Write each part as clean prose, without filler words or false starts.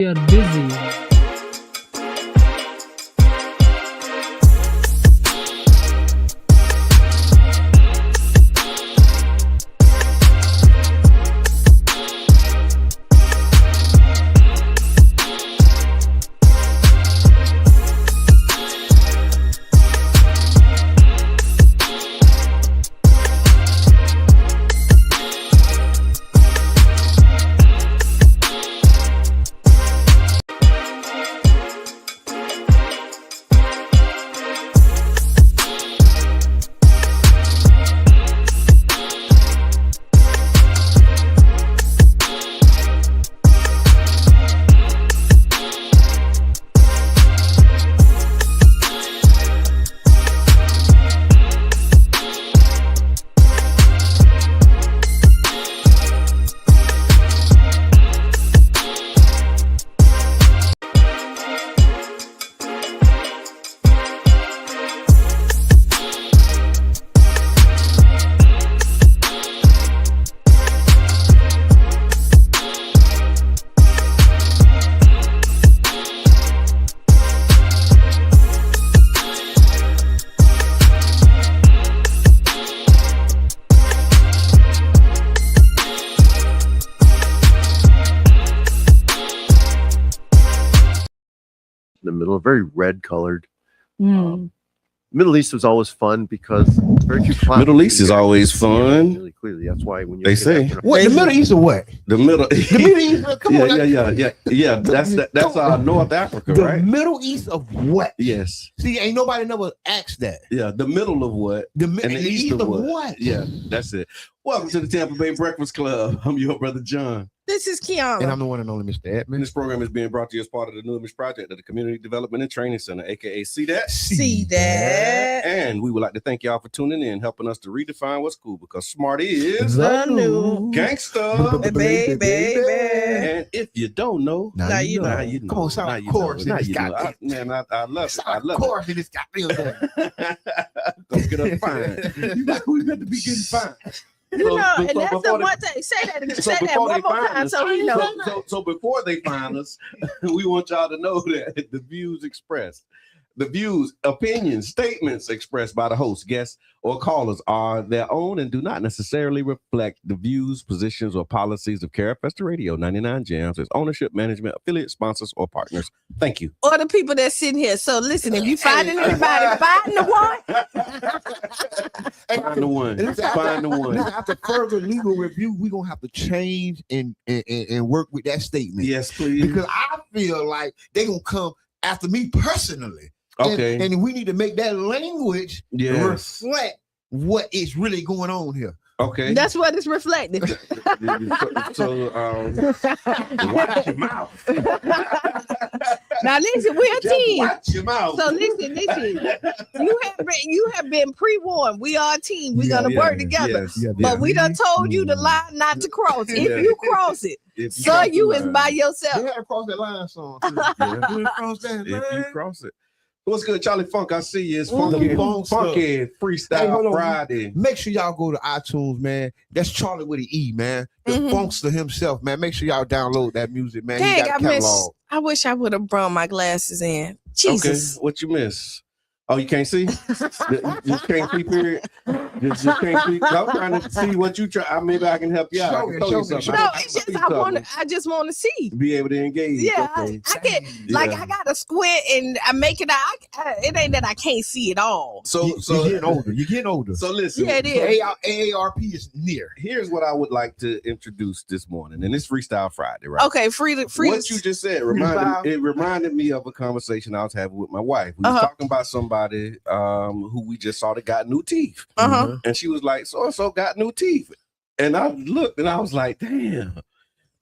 We are busy. In the middle, very red colored. Middle East was always fun because very few clowns. Middle East is always fun. Really clearly, that's why when you They say what the Middle East or what? The Middle. The Middle East. Come on, Yeah. That's North Africa, the right? Middle East of what? Yes. See, ain't nobody never asked that. Yeah, the middle of what? And the east of what? Yeah, that's it. Welcome to the Tampa Bay Breakfast Club. I'm your brother John. This is Kiana. And I'm the one and only Mr. Edmund. This program is being brought to you as part of the New Image Project of the Community Development and Training Center, aka See That. See that. And we would like to thank y'all for tuning in, helping us to redefine what's cool, because smart is The new gangsta, baby. And if you don't know, Now you know. you know. Come on, sound Now you chorus know. in this Now you know. goddamn- Man, I love it. I Of love course, it is goddamn. it. Don't get us fined. We got to be getting fined. You know, and that's the before one thing. Say that before one they more find time us- so we know. So before they find us, we want y'all to know that the views expressed, the views, opinions, statements expressed by the host, guests, or callers are their own and do not necessarily reflect the views, positions, or policies of Carafesta Radio 99 Jams, its ownership, management, affiliate, sponsors, or partners. Thank you. Or the people that's sitting here. So listen, if you finding anybody, find the one. Find the one. Find the one. Now, after further legal review, we're gonna have to change and work with that statement. Yes, please. Because I feel like they're gonna come after me personally. Okay. And we need to make that language Yes. reflect what is really going on here. Okay. That's what it's reflecting. So, watch your mouth. Now listen, we're a Just team. watch your mouth. So listen. You have been pre-warned. We are a team. We're gonna work together. Yes. But we done told you the line not to cross. If Yeah. you cross it, If so cross you the is line. by They yourself. had to cross that line song. Too. Yeah. You cross that If you line. cross it. What's good, Charlie Funk? I see you. It's Mhm. funky, Funk stuff. funky Hey, freestyle hold on. Friday. Make sure y'all go to iTunes, man. That's Charlie with an E, man. The Mhm. Funkster himself, man. Make sure y'all download that music, man. He Dang, got a catalog. I wish I would have brought my glasses in. Jesus. Okay, what you miss? Oh, you can't see? You can't see, period. Just can't see. I'm trying to see what you try. Maybe I can help you out. I can throw you something. No, I can it's just throw you I just want to see. something. Be able to engage. Yeah, Okay. I can like Yeah. I got to squint and I make it out. It ain't that I can't see it all. So You're getting older. You're getting older. So listen. Yeah, it is. AARP is near. Here's what I would like to introduce this morning, and it's Freestyle Friday, right? Okay, free. What you just said reminded me of a conversation I was having with my wife. We was talking about somebody who we just saw that got new teeth, and she was like, "So and so got new teeth," and I looked and I was like, "Damn,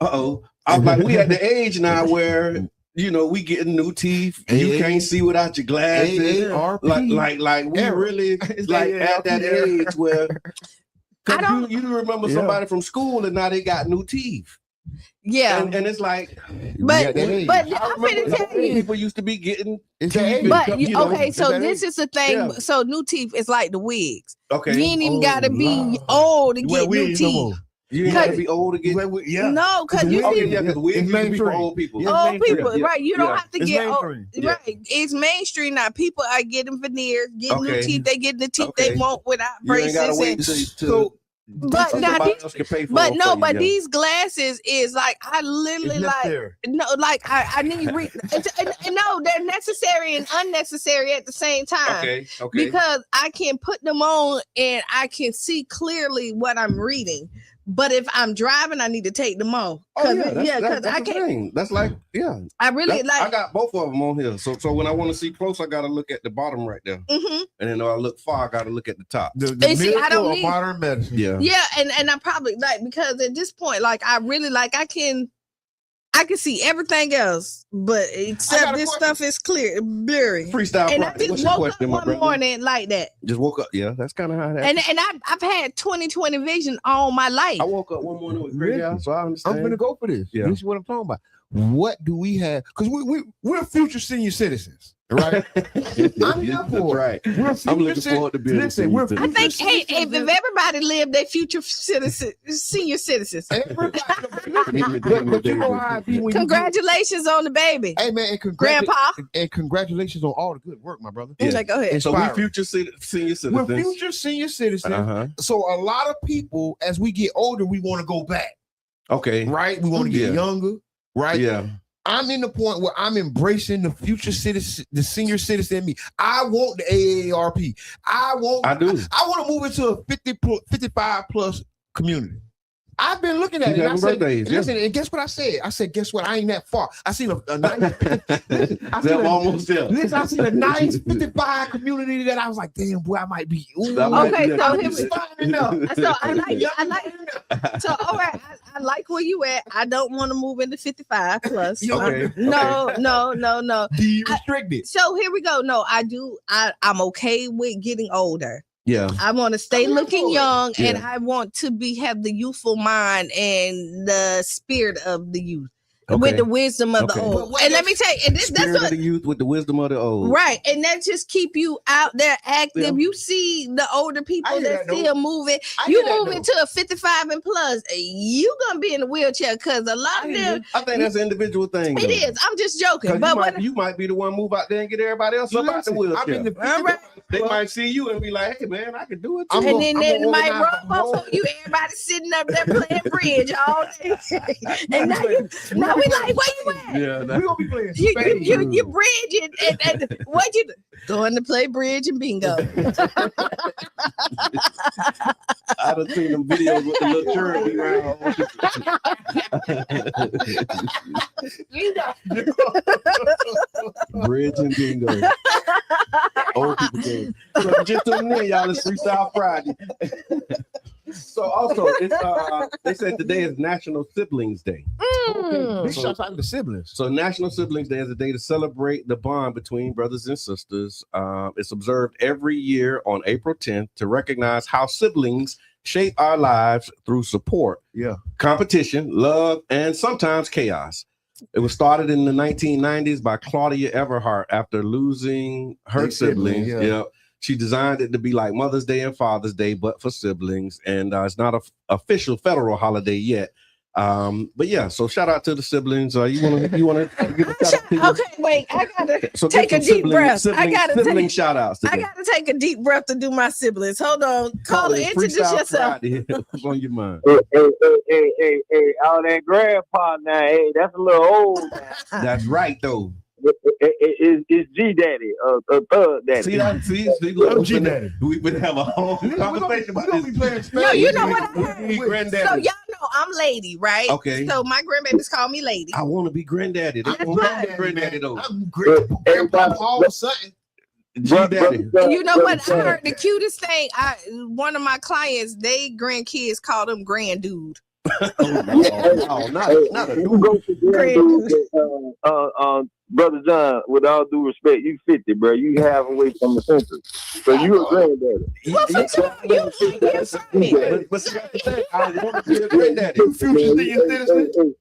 I was like, we at the age now where." You know, we getting new teeth. You can't see without your glasses. AARP. Like we really like at that age where you remember somebody from school and now they got new teeth. Yeah, And it's like, but I I'm remember gonna tell you. people used to be getting It's teeth. a- But you know, okay, so that this is the thing. Yeah. So new teeth is like the wigs. okay. You ain't even Oh, gotta be Lord. old to Wear get new wigs no teeth. more. You ain't gotta be old to get. Yeah. No, because you Okay, see, yeah, because we It's used to be for mainstream. old people. Yeah. old people, Yeah. right? You don't have to It's get old, mainstream. right? It's mainstream now. People are getting veneers, getting new Okay. teeth. They getting the teeth Okay. they want without You ain't gotta braces. wait And, till but now, somebody else can pay for but it no, for you, but yeah. these glasses is like I literally It's like necessary. no, like I need and no, they're necessary and unnecessary at the same time. Okay. Because I can put them on and I can see clearly what I'm reading. But if I'm driving, I need to take them off. Oh yeah, Because that's I the can't. thing. That's like I really like. I got both of them on here. So when I want to see close, I gotta look at the bottom right there, Mm-hmm. and then when I look far, I gotta look at the top. The And see, I don't miracle of need- modern medicine. Yeah, and I probably like because at this point, like I really like I can see everything else, but except this stuff is clear, blurry. Freestyle. And I Friday. What's just your woke question, up my one brother? morning like that. Just woke up. Yeah, that's kind of how that. And I've had 20/20 vision all my life. I woke up one morning with gray hair, so I understand. I'm gonna go for this. Yeah. This is what I'm talking about. What do we have? Because we're future senior citizens, right? I'm here That's for it. right. We're I'm looking future forward to being. Listen, we're I think future if citizens. everybody lived, they future senior citizens. Everybody, but you know how I be when Congratulations on the baby, Hey man, and Grandpa. congratulations on all the good work, my brother. Yeah. Like, go ahead. So we Inspiring. future senior citizens. We're future senior citizens. Uh-huh. So a lot of people, as we get older, we want to go back, Okay. right? We want to get Yeah. younger, right? Yeah. I'm in the point where I'm embracing the future citizen, the senior citizen in me. I want the AARP. I do. I want to move into a 55 plus community. I've been looking at Keep it. And I having said, birthdays, listen, and guess what I said? I said, guess what? I ain't that far. I seen a nice. They're almost there. Listen, I seen a nice 55 community that I was like, damn, boy, I might be. Ooh, That might Okay, be so there. here we- fine enough. So I like. So all right, I like where you at. I don't want to move into 55 plus. Okay. No. Be restricted. So here we go. No, I do. I'm okay with getting older. Yeah. I want to stay looking young, and Yeah. I want to have the youthful mind and the spirit of the youth Okay. with the wisdom of Okay. the But old. what And let if- me tell you, and that's Spirit what. of the youth with the wisdom of the old. Right, and that just keep you out there active. Yeah. You see the older I people hear that that, still moving. I You hear that, move into a 55 and plus, you gonna be in a wheelchair because a lot of them. I think that's an individual thing. It is. I'm just joking, 'Cause but you might be the one move out there and get everybody else up out the Listen, wheelchair. I'm in the all right. They might see you and be like, "Hey man, I can do it too." I'm And gonna- then I'm they gonna might organize roll the up whole- on you. Everybody sitting up there playing bridge all day. And now we like, where you at? Yeah, We gonna be playing You spades. bridge and what you do? Going to play bridge and bingo. I done seen them videos with the little churn be around. Bridge and bingo. Old people game. So if you just tuning in, y'all, it's Freestyle Friday. So also, it's they said today is National Siblings Day. Big shout out to the siblings. So National Siblings Day is a day to celebrate the bond between brothers and sisters. It's observed every year on April 10th to recognize how siblings shape our lives through support, competition, love, and sometimes chaos. It was started in the 1990s by Claudia Everhart after losing her Big sibling, siblings. yeah. She designed it to be like Mother's Day and Father's Day, but for siblings. And it's not an official federal holiday yet. But yeah, so shout out to the siblings. You wanna give a shout out to you? Okay, wait. I gotta So take a give some deep breath. sibling shout outs I today. gotta take a deep breath to do my siblings. Hold on. Caller, It's introduce Freestyle yourself. Friday. What's on your mind? Hey, all that grandpa now, hey, that's a little old. That's right though. It's G Daddy, Thug Daddy. See, look, I'm G Daddy. we've been having a whole conversation about this. No, you know what I heard? Granddaddy. So y'all know I'm lady, right? Okay. So my grandbabies call me lady. I want to be granddaddy. They That's want to right. be granddaddy though. I'm great. Grandpa all of a sudden. G Daddy. You know what? I heard the cutest thing. One of my clients, they grandkids call them grand dude. No, not a You go to Brother John, with all due respect, you 50, bro. You half away from the century. So you a granddaddy. Well, you from me. But see, that's the thing. I want to be a granddaddy. You future senior citizen.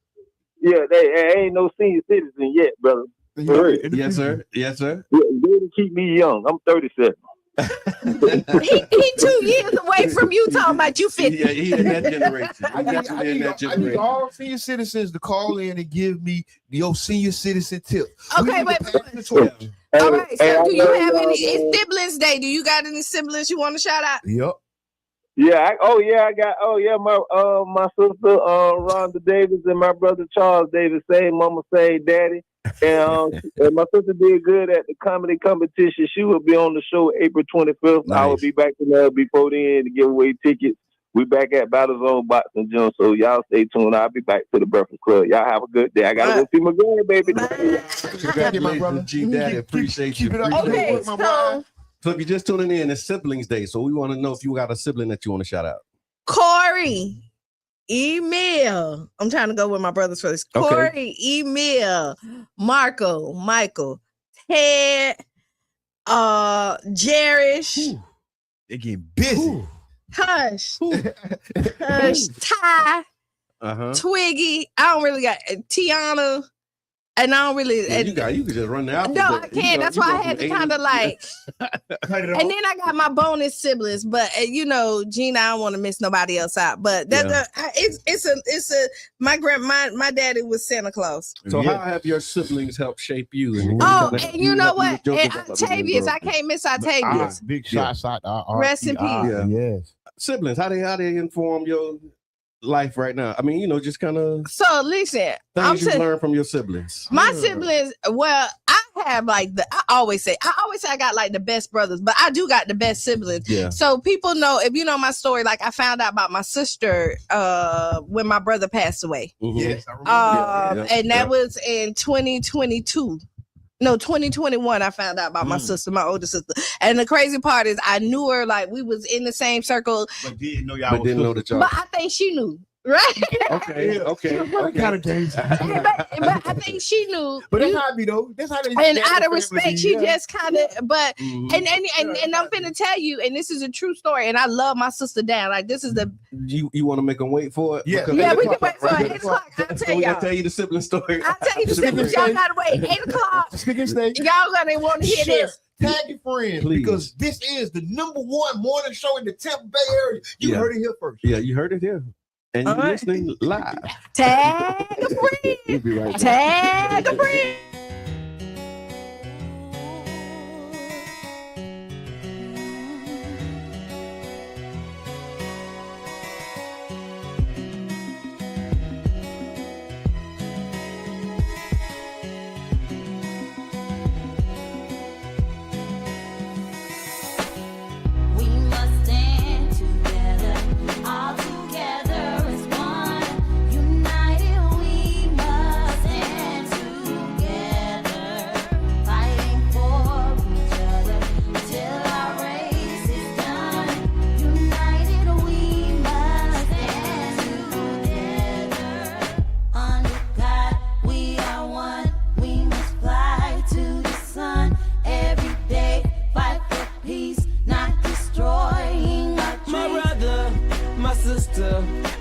Yeah, they ain't no senior citizen yet, brother. For real. Yes, sir. Yes, sir. Yeah, they keep me young. I'm 37. He 2 years away from you talking about you 50. Yeah, he in that generation. I need all senior citizens to call in and give me your senior citizen tip. Okay, wait. All right, so do you have any? It's Siblings Day. Do you got any siblings you want to shout out? Yep. Yeah. My sister Rhonda Davis and my brother Charles Davis. Same mama, same daddy. And my sister did good at the comedy competition. She will be on the show April 25th. Nice. I will be back in there before then to give away tickets. We back at Battlezone Boxing Gym, so y'all stay tuned. I'll be back to the Breakfast Club. Y'all have a good day. I gotta go see my grandbaby. Congratulations, G Daddy. Appreciate you. Okay, so if you're just tuning in, it's Siblings Day, so we want to know if you got a sibling that you want to shout out. Corey, Emil. I'm trying to go with my brothers first. Corey, Emil, Marco, Michael, Ted, Jerish. They get busy. Hush, Ty, Twiggy. I don't really got Tiana, and I don't really. Yeah, you can just run the alphabet. No, I can't. That's why I had to kind of like. And then I got my bonus siblings, but Gina, I don't want to miss nobody else out. But it's a my daddy was Santa Claus. So how have your siblings helped shape you? And you know what? And Octavius, I can't miss Octavius. Big shots out. Rest in peace. Yes. Siblings, how they inform your life right now? I mean, just kind of. So listen, things you learn from your siblings. My siblings, well, I have I always say I got like the best brothers, but I do got the best siblings. Yeah. So people know, if you know my story, like I found out about my sister when my brother passed away. Mm-hmm. Yes, I remember. And that was in 2022. No, 2021, I found out about my sister, my older sister. And the crazy part is I knew her, like we was in the same circle. But didn't know that y'all. But I think she knew. Right? Okay. Kind of days. but I think she knew. But that's how I be though. That's how they. And out of respect, she just kind of. But and I'm finna tell you, and this is a true story. And I love my sister down. Like this is the. You want to make them wait for it? Yeah, we can wait for 8 o'clock. I'll tell y'all. I'll tell you the sibling story. I'll tell you the siblings. Y'all gotta wait 8 o'clock. Y'all gonna want to hear this. Tag your friends, please, because this is the #1 morning show in the Tampa Bay area. You heard it here first. Yeah, you heard it here. And you're listening live. Tag a friend. We'll be right back. Tag a friend.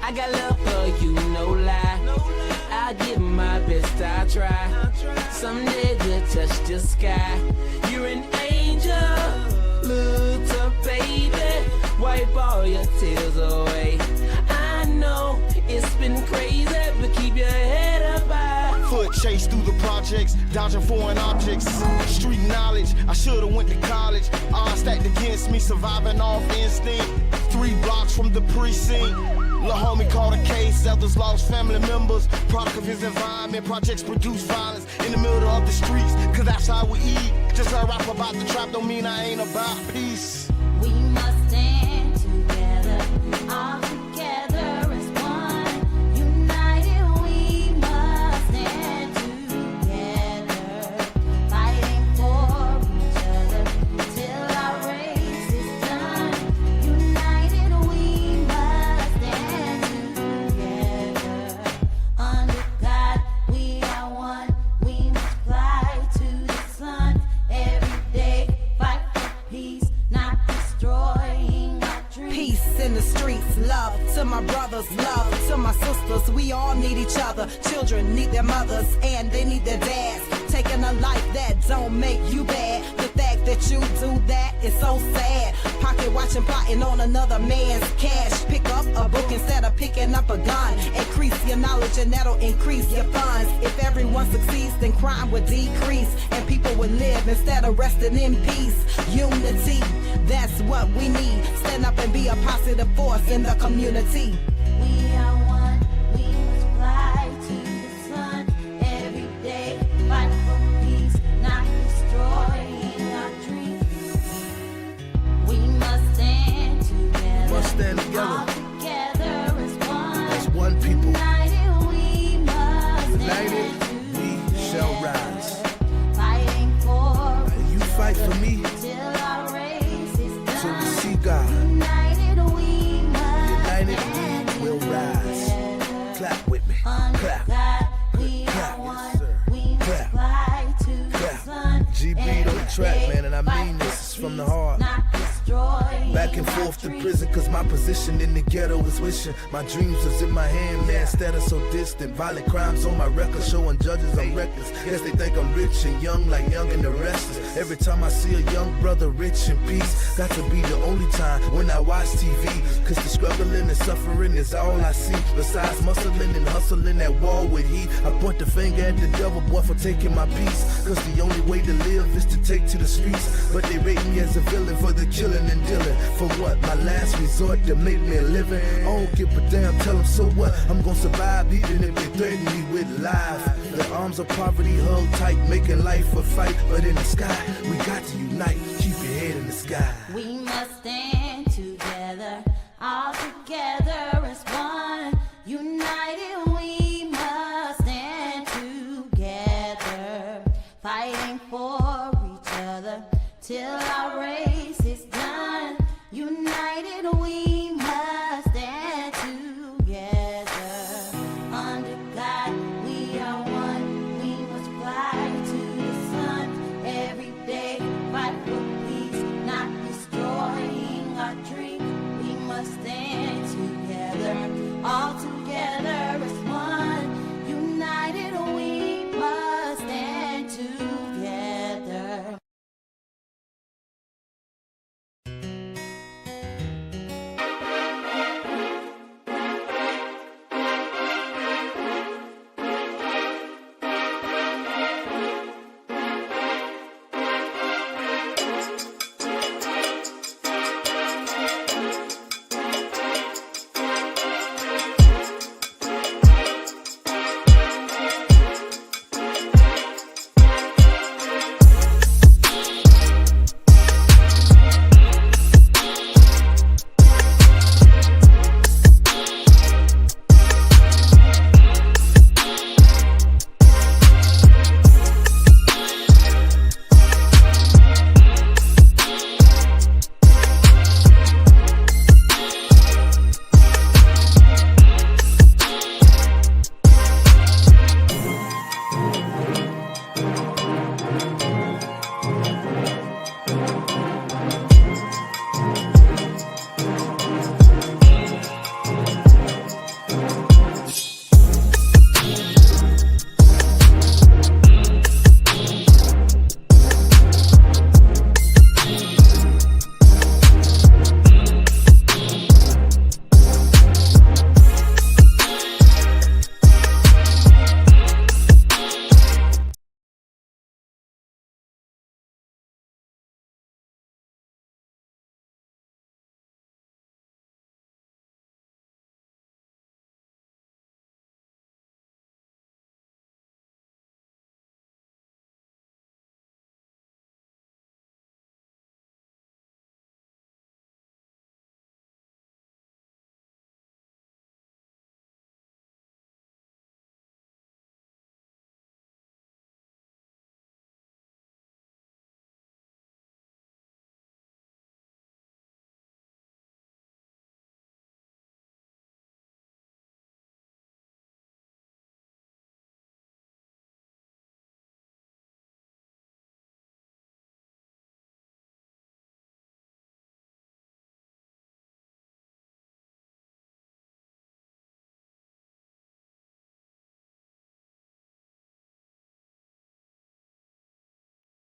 I got love for you, no lie. I give my best, I try. Someday we'll touch the sky. You're an angel, look up, baby. Wipe all your tears away. I know it's been crazy, but keep your head up high. Foot chase through the projects, dodging foreign objects. Street knowledge, I should've went to college. Odds stacked against me, surviving off instinct. 3 blocks from the precinct. Lil' homie caught a case, others lost family members. Product of his environment, projects produce violence in the middle of the streets, cause that's how we eat. Just I rap about the trap, don't mean I ain't about peace. We must stand together, all together as one. United we must stand together, fighting for each other till our race is done. United we must stand together, under God we are one. We must fly to the sun every day, fight for peace, not destroying our dreams. Peace in the streets, love to my brothers, love to my sisters. We all need each other. Children need their mothers and they need their dads. Taking a life that don't make you bad. The fact that you do that, it's so sad. Pocket watching, plotting on another man's cash. Pick up a book instead of picking up a gun. Increase your knowledge and that'll increase your funds. If everyone succeeds, then crime would decrease and people would live instead of resting in peace. Unity, that's what we need. Stand up and be a positive force in the community. We are one, we must fly to the sun every day. Fight for peace, not destroying our dreams. We must stand together. Must stand together. All together as one. As one people. United we must United stand we shall rise. Fighting for You fight for me till our race is done. till we see God. United we must United we will rise. Clap with me. Clap. God, we Clap. are one. Yes, sir. We must Clap. fly to the Clap. sun. G beat on the Every track, day, man, and I mean fight this for is from the peace, heart. not destroying Back and our forth to dreams. prison, cause my position in the ghetto is wishing. My dreams is in my hand, man, instead of so distant. Violent crimes on my record, showing judges I'm reckless. Guess they think I'm rich and young, like Young and the Restless. Every time I see a young brother rich in peace, got to be the only time when I watch TV. Cause the struggling and suffering is all I see. Besides muscling and hustling at war with heat, I point the finger at the devil, boy, for taking my peace. Cause the only way to live is to take to the streets. But they rate me as a villain for the killing and dealing. For what? My last resort to make me a living. I don't give a damn, tell them so what? I'm gonna survive even if they threaten me with life. The arms of poverty held tight, making life a fight. But in the sky, we got to unite. Keep your head in the sky. We must stand together, all together as one. United we must stand together, fighting for each other till our race is done. United we must stand together. Under God we are one. We must fly to the sun every day. Fight for peace, not destroying our dream. We must stand together, all together as one. United we must stand together.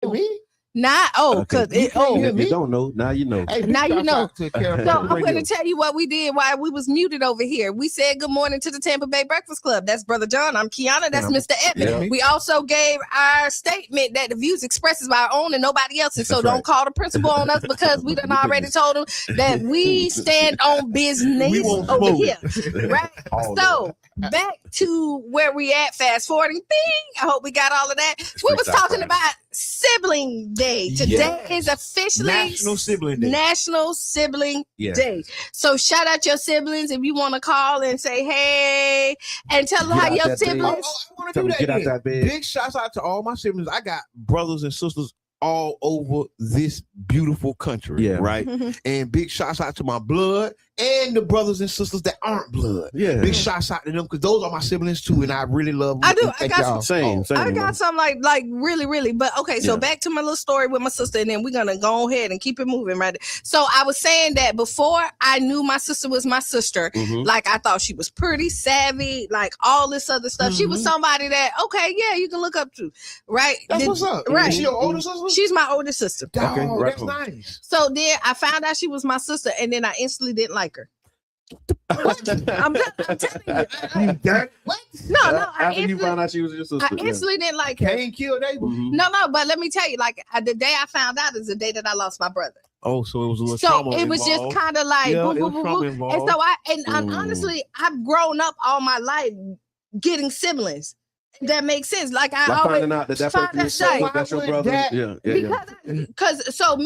Me? Because if you don't know, now you know. Hey, now you know. So I'm going to tell you what we did while we was muted over here. We said good morning to the Tampa Bay Breakfast Club. That's Brother John. I'm Kiana. That's Mr. Edmond. Yeah. We also gave our statement that the views expressed is our own and nobody else's. So don't call the principal on us because we done already told him that we stand on business over here. Right? So back to where we at, fast forwarding. Bing. I hope we got all of that. We was talking about Sibling Day. Today is officially National Sibling Day. National Sibling Day. So shout out your siblings if you want to call and say hey and tell them how your siblings. I want to do that. Get out that bed. Big shouts out to all my siblings. I got brothers and sisters all over this beautiful country, right? And big shouts out to my blood and the brothers and sisters that aren't blood. Yeah. Big shouts out to them because those are my siblings too, and I really love them. I do. I got some. Same. I got some like really, really. But okay, so back to my little story with my sister, and then we're gonna go ahead and keep it moving, right? So I was saying that before I knew my sister was my sister, like I thought she was pretty savvy, like all this other stuff. She was somebody that you can look up to, right? That's what's up. Right? Is she your older sister? She's my older sister. Oh, that's nice. So then I found out she was my sister, and then I instantly didn't like her. What? I'm telling you. What? No. After you found out she was your sister. I instantly didn't like her. Cain killed Abel. No, but let me tell you, like the day I found out is the day that I lost my brother. Oh, so it was a little So it was just kind of like, Yeah, boo, it was boo, boo, trauma boo. involved. And so honestly, I've grown up all my life getting siblings. That makes sense. Like I always finding out that find person is that that's your brother. Because so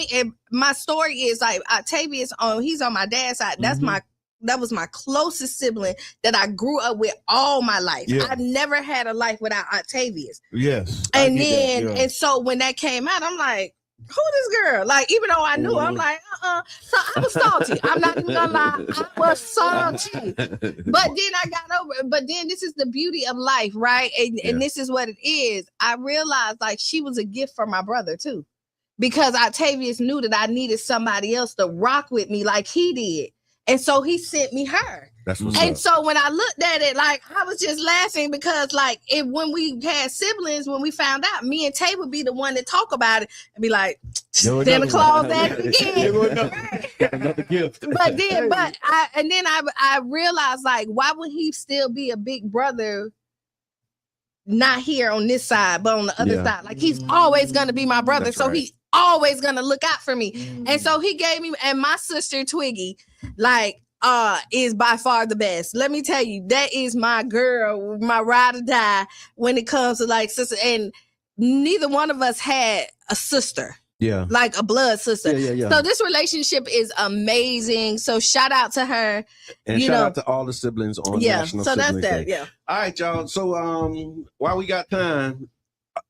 my story is like Octavius he's on my dad's side. That was my closest sibling that I grew up with all my life. Yeah. I've never had a life without Octavius. Yes. And then and so when that came out, I'm like, who this girl? Like, even though I knew, I'm like, So I was salty. I'm not even gonna lie. I was salty. But then I got over it. But then this is the beauty of life, right? And this is what it is. I realized like she was a gift for my brother too. Because Octavius knew that I needed somebody else to rock with me like he did. And so he sent me her. That's what's and up. so when I looked at it, like I was just laughing because like when we had siblings, when we found out, me and Tay would be the one to talk about it and be like, Santa Claus at it again. Got another gift. But I realized like, why would he still be a big brother? Not here on this side, but on the other side. Like he's always gonna be my brother. That's so right. he's always gonna look out for me. And so he gave me, and my sister Twiggy, like is by far the best. Let me tell you, that is my girl, my ride or die when it comes to like sister. And neither one of us had a sister. Yeah. Like a blood sister. Yeah. So this relationship is amazing. So shout out to her. And shout out to all the siblings on National so Sibling that's that. Day. Yeah. All right, y'all. So while we got time,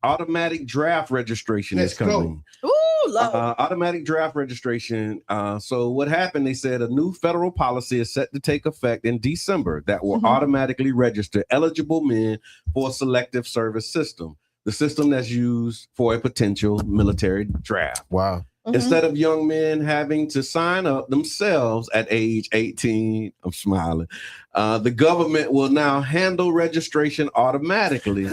automatic draft registration is coming. Ooh, Lord. Automatic draft registration. So what happened? They said a new federal policy is set to take effect in December that will automatically register eligible men for a selective service system. The system that's used for a potential military draft. Wow. Instead of young men having to sign up themselves at age 18, I'm smiling, the government will now handle registration automatically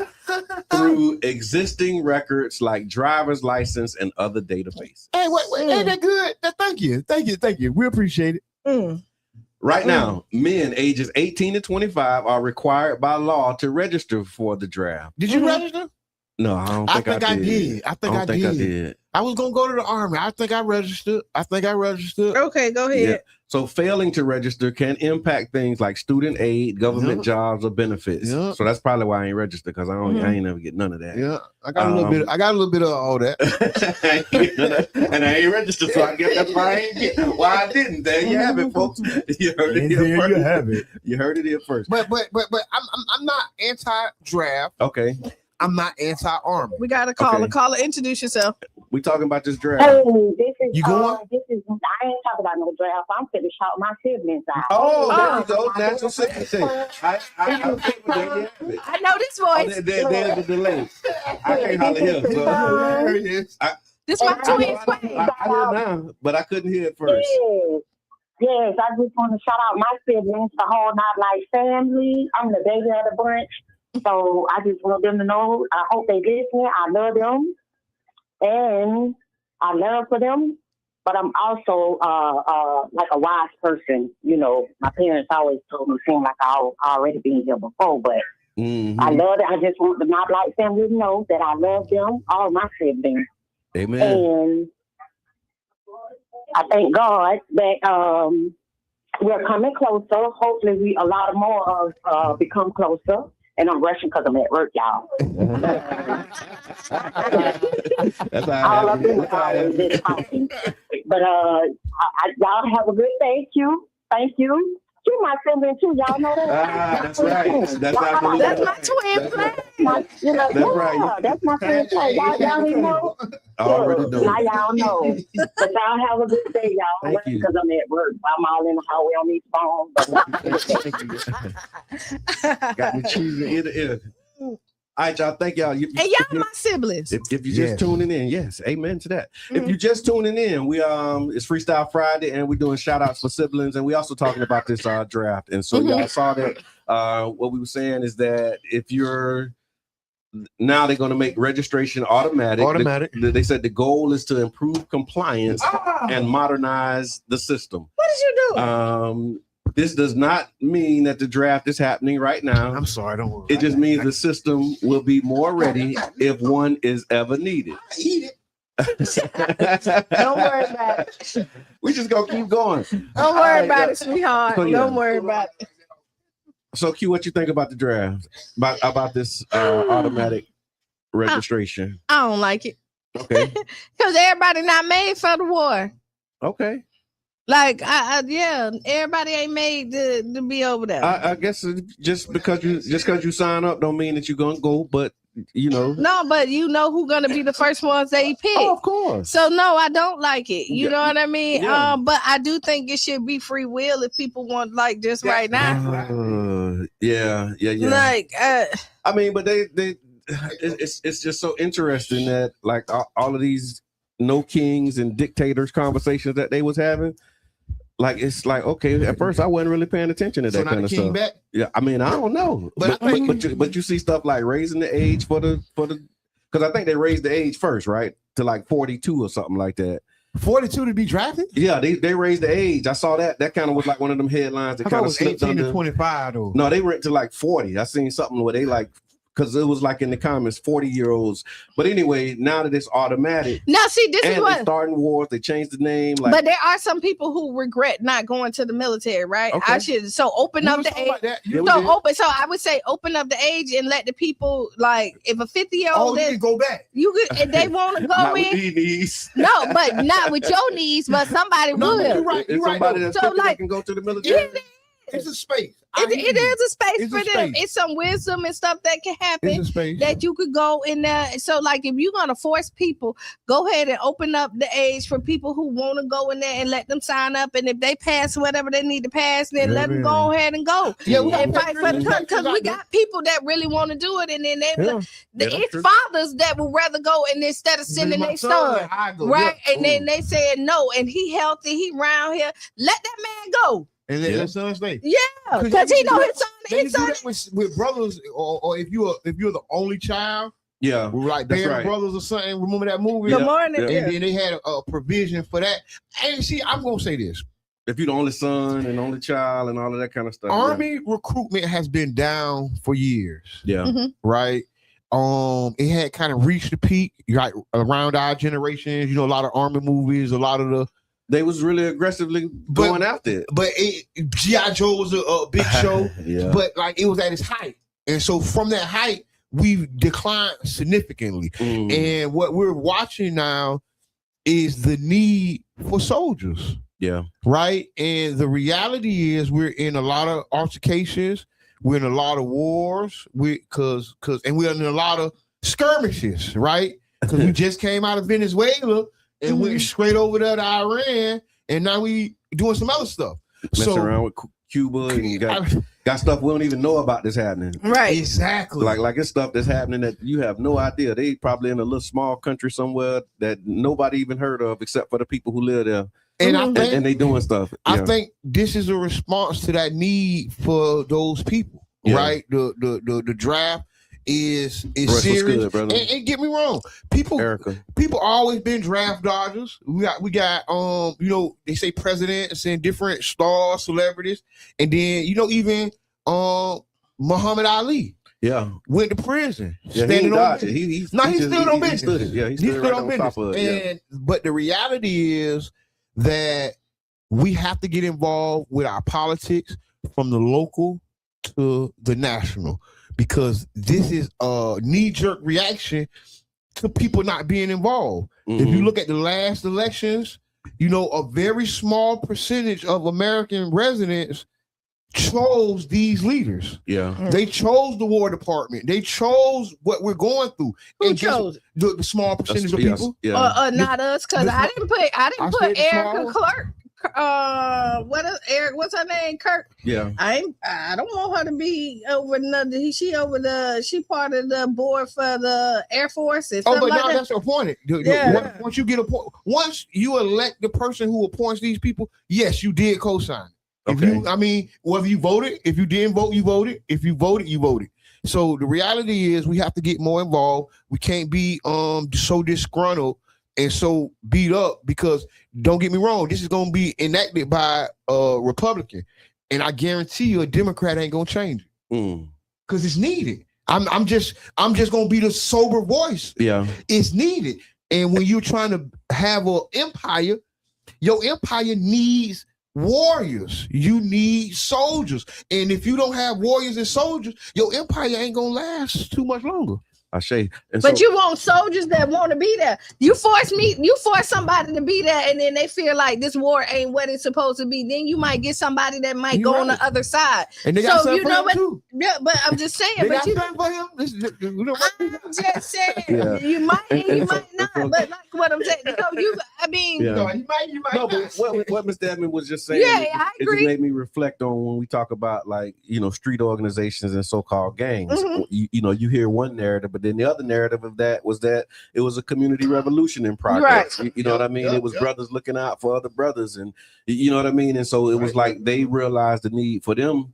through existing records like driver's license and other databases. Hey, wait, ain't that good? Thank you. We appreciate it. Right now, men ages 18 to 25 are required by law to register for the draft. Did you register? No, I don't think I did. I think I did. I was gonna go to the Army. I think I registered. Okay, go ahead. Yeah. So failing to register can impact things like student aid, government jobs, or benefits. Yeah. So that's probably why I ain't registered, because I ain't never get none of that. Yeah, I got a little bit. I got a little bit of all that, and I ain't registered, so I guess that's why I ain't get. Why I didn't. There you have it, folks. You heard it here first. You have it. You heard it here first. But I'm not anti-draft. Okay. I'm not anti-army. We got a caller. Caller, introduce yourself. We talking about this draft. Hey, this is you going? I ain't talking about no draft. I'm finna shout my siblings out. Oh, there you go. National Secretary. I know this voice. There's a delay. I can't holler here. So. There it is. This my twin. I hear now, but I couldn't hear it first. Yes, I just want to shout out my siblings, the whole Not Like family. I'm the baby of the bunch. So I just want them to know, I hope they listen. I love them. And I love for them, but I'm also like a wise person. You know, my parents always told me, seemed like I already been here before, but I love it. I just want the my Black family to know that I love them, all my siblings. Amen. And I thank God that we're coming closer. Hopefully, a lot more of become closer. And I'm rushing because I'm at work, y'all. That's all of them always been talking. But y'all have a good day, Q. Thank you. You my sibling too, y'all know that. That's right. That's my twin flame. That's right. That's my twin flame. Y'all already know. Already know. Now y'all know. But y'all have a good day, y'all. Thank you. Because I'm at work. I'm all in the hallway on these phones. Got me choosing ear to ear. All right, y'all. Thank y'all. And y'all my siblings. If you're just tuning in, yes, amen to that. If you're just tuning in, we it's Freestyle Friday, and we're doing shout outs for siblings, and we also talking about this draft. And so y'all saw that. What we were saying is that if you're now they're going to make registration automatic. They said the goal is to improve compliance and modernize the system. What did you do? This does not mean that the draft is happening right now. I'm sorry, don't worry. It just means the system will be more ready if one is ever needed. Eat it. Don't worry about it. We just gonna keep going. Don't worry about it, sweetheart. So, yeah. Don't worry about it. So, Q, what you think about the draft? About this automatic registration? I don't like it. Okay. Because everybody not made for the war. Okay. Like, yeah, everybody ain't made to be over there. I guess just because you sign up don't mean that you're gonna go, but you know. No, but you know who's gonna be the first ones they pick. Oh, of course. So no, I don't like it. You know what I mean? Yeah. But I do think it should be free will if people want, like, just right now. Yeah. Like, I mean, but it's just so interesting that like all of these no kings and dictators conversations that they was having. Like, it's like, okay, at first I wasn't really paying attention to that kind of stuff. Back? Yeah, I mean, I don't know, but you see stuff like raising the age for the because I think they raised the age first, right, to like 42 or something like that. 42 to be drafted? Yeah, they raised the age. I saw that. That kind of was like one of them headlines that kind of slipped 18 under. to 25 though. No, they went to like 40. I seen something where they like. Because it was like in the comments, 40-year-olds. But anyway, now that it's automatic. Now, see, this is what starting wars. They changed the name. Like, but there are some people who regret not going to the military, right? Okay. I should open up the age. So I would say open up the age and let the people, like, if a 50-year-old you can go back. You could, if they want to go not in. With these knees. No, but not with your knees, but somebody would. You're right. Somebody that's so, 50 like, that can go to the military. Yeah, it's a space. It is a space for them. It's some wisdom and stuff that can happen that you could go in there. So, like, if you're gonna force people, go ahead and open up the age for people who want to go in there and let them sign up. And if they pass whatever they need to pass, then let them go ahead and go. Yeah, and fight for the because we got people that really want to do it, and then it's fathers that would rather go and instead of sending their son, right? And then they said no, and he healthy, he round here. Let that man go. And let his son stay. Yeah, because he know his son. With brothers, or if you're the only child. Yeah, like band brothers or something. Remember that movie? Good morning. And then they had a provision for that. And see, I'm gonna say this: if you're the only son and only child and all of that kind of stuff, Army recruitment has been down for years. Yeah, right. It had kind of reached the peak, like around our generation. You know, a lot of Army movies, a lot of the. They was really aggressively going after it. But G.I. Joe was a big show. Yeah. But like it was at its height. And so from that height, we've declined significantly. And what we're watching now is the need for soldiers. Yeah. Right? And the reality is we're in a lot of altercations. We're in a lot of wars. And we're in a lot of skirmishes, right? Because we just came out of Venezuela. And went straight over there to Iran, and now we doing some other stuff. Messing around with Cuba and got stuff we don't even know about this happening. Right. Exactly. Like it's stuff that's happening that you have no idea. They probably in a little small country somewhere that nobody even heard of except for the people who live there. And I think, and they doing stuff. I think this is a response to that need for those people, right? The draft is Russ, serious. good, brother? And get me wrong, people always been draft dodgers. We got you know, they say presidents and different stars, celebrities, and then you know even Muhammad Ali. Yeah, went to prison. Yeah, standing on business. He stood on business. He stood right on top of it. But the reality is that we have to get involved with our politics from the local to the national, because this is a knee-jerk reaction to people not being involved. If you look at the last elections, you know, a very small percentage of American residents chose these leaders. Yeah. They chose the War Department. They chose what we're going through. Who chose the small percentage of people? Not us, because I didn't put Erica Clark. What's her name? Kirk. Yeah. I don't want her to be over another. She part of the board for the Air Force. But now that's appointed. Once you get appointed, once you elect the person who appoints these people, yes, you did co-sign. Whether you voted, if you didn't vote, you voted. If you voted, you voted. So the reality is we have to get more involved. We can't be so disgruntled and so beat up, because don't get me wrong, this is gonna be enacted by a Republican, and I guarantee you a Democrat ain't gonna change it because it's needed. I'm just gonna be the sober voice. Yeah, it's needed. And when you're trying to have an empire, your empire needs warriors. You need soldiers, and if you don't have warriors and soldiers, your empire ain't gonna last too much longer. But you want soldiers that want to be there. You force somebody to be there, and then they feel like this war ain't what it's supposed to be. Then you might get somebody that might go on the other side. And they got something for him too. Yeah, but I'm just saying. They but got something for him. I'm just saying. You might not. But like what I'm saying, you might. No, but what Mr. Edmond was just saying, I agree. It just made me reflect on when we talk about, like, you know, street organizations and so-called gangs. You know, you hear one narrative, but then the other narrative of that was that it was a community revolution in progress. Right. You know what I mean? It was brothers looking out for other brothers, and you know what I mean? And so it was like they realized the need for them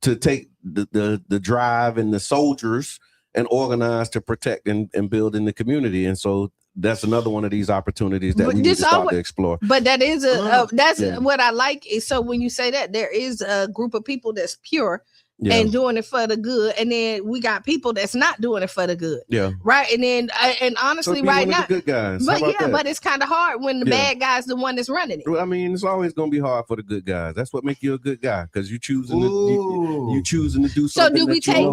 to take the drive and the soldiers and organize to protect and build in the community. And so that's another one of these opportunities that we need to start to explore. But that is what I like is, so when you say that, there is a group of people that's pure and doing it for the good, and then we got people that's not doing it for the good. Yeah. Right. And then and honestly, so right now, the good guys. But it's kind of hard when the bad guy's the one that's running it. I mean, it's always gonna be hard for the good guys. That's what makes you a good guy, because you choosing to do something. So do we take?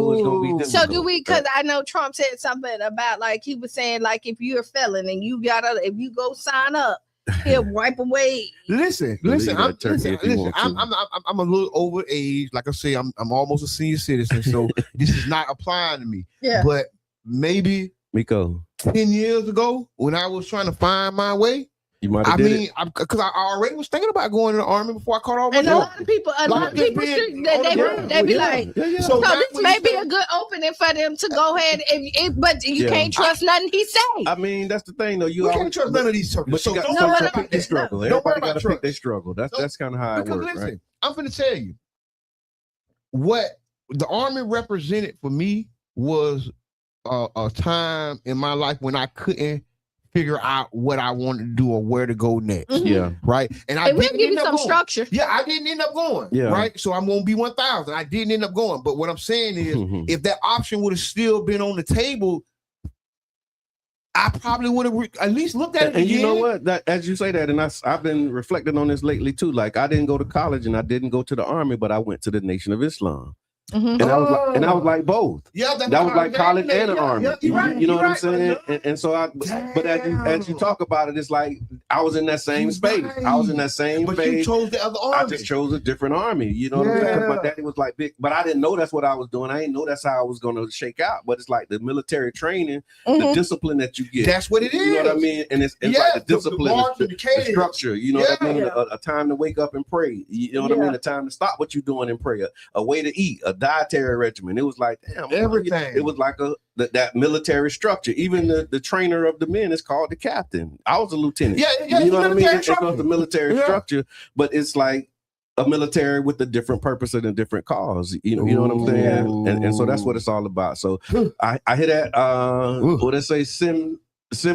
So do we? Because I know Trump said something about, like, he was saying, like, if you're a felon and if you go sign up, he'll wipe away. Listen. I'm a little over age. Like I say, I'm almost a senior citizen, so this is not applying to me. Yeah. But maybe Miko 10 years ago, when I was trying to find my way, you might have did it. Because I already was thinking about going to the army before I caught all my and job. A lot of people they be like, so this may be a good opening for them to go ahead, but you can't trust nothing he say. I mean, that's the thing, though. You can't trust none of these circles. But you got to pick their struggle. Everybody got to pick their struggle. That's kind of how it works, right? I'm going to tell you what the army represented for me was a time in my life when I couldn't figure out what I wanted to do or where to go next. Yeah. Right. And I didn't give you some structure. Yeah, I didn't end up going. Yeah. Right. So I'm gonna be 1,000. I didn't end up going. But what I'm saying is, if that option would have still been on the table, I probably would have at least looked at it. And you know what? That, as you say that, and I've been reflecting on this lately too. Like, I didn't go to college and I didn't go to the army, but I went to the Nation of Islam. And I was like both. Yeah, that was like college and an army. You know what I'm saying? And so but as you talk about it, it's like I was in that same space. I was in that same space. But you chose the other army. I just chose a different army. You know what I'm saying? My daddy was like big, but I didn't know that's what I was doing. I didn't know that's how I was going to shake out. But it's like the military training, the discipline that you get. That's what it is. You know what I mean? And it's like the discipline, the structure. You know what I mean? A time to wake up and pray. You know what I mean? A time to stop what you're doing and pray. A way to eat. A dietary regimen. It was like, damn, everything. It was like that military structure. Even the trainer of the men is called the captain. I was a lieutenant. Yeah, you know what I mean? It's not the military structure, but it's like a military with a different purpose and a different cause. You know what I'm saying? And so that's what it's all about. So I hear that. What they say, send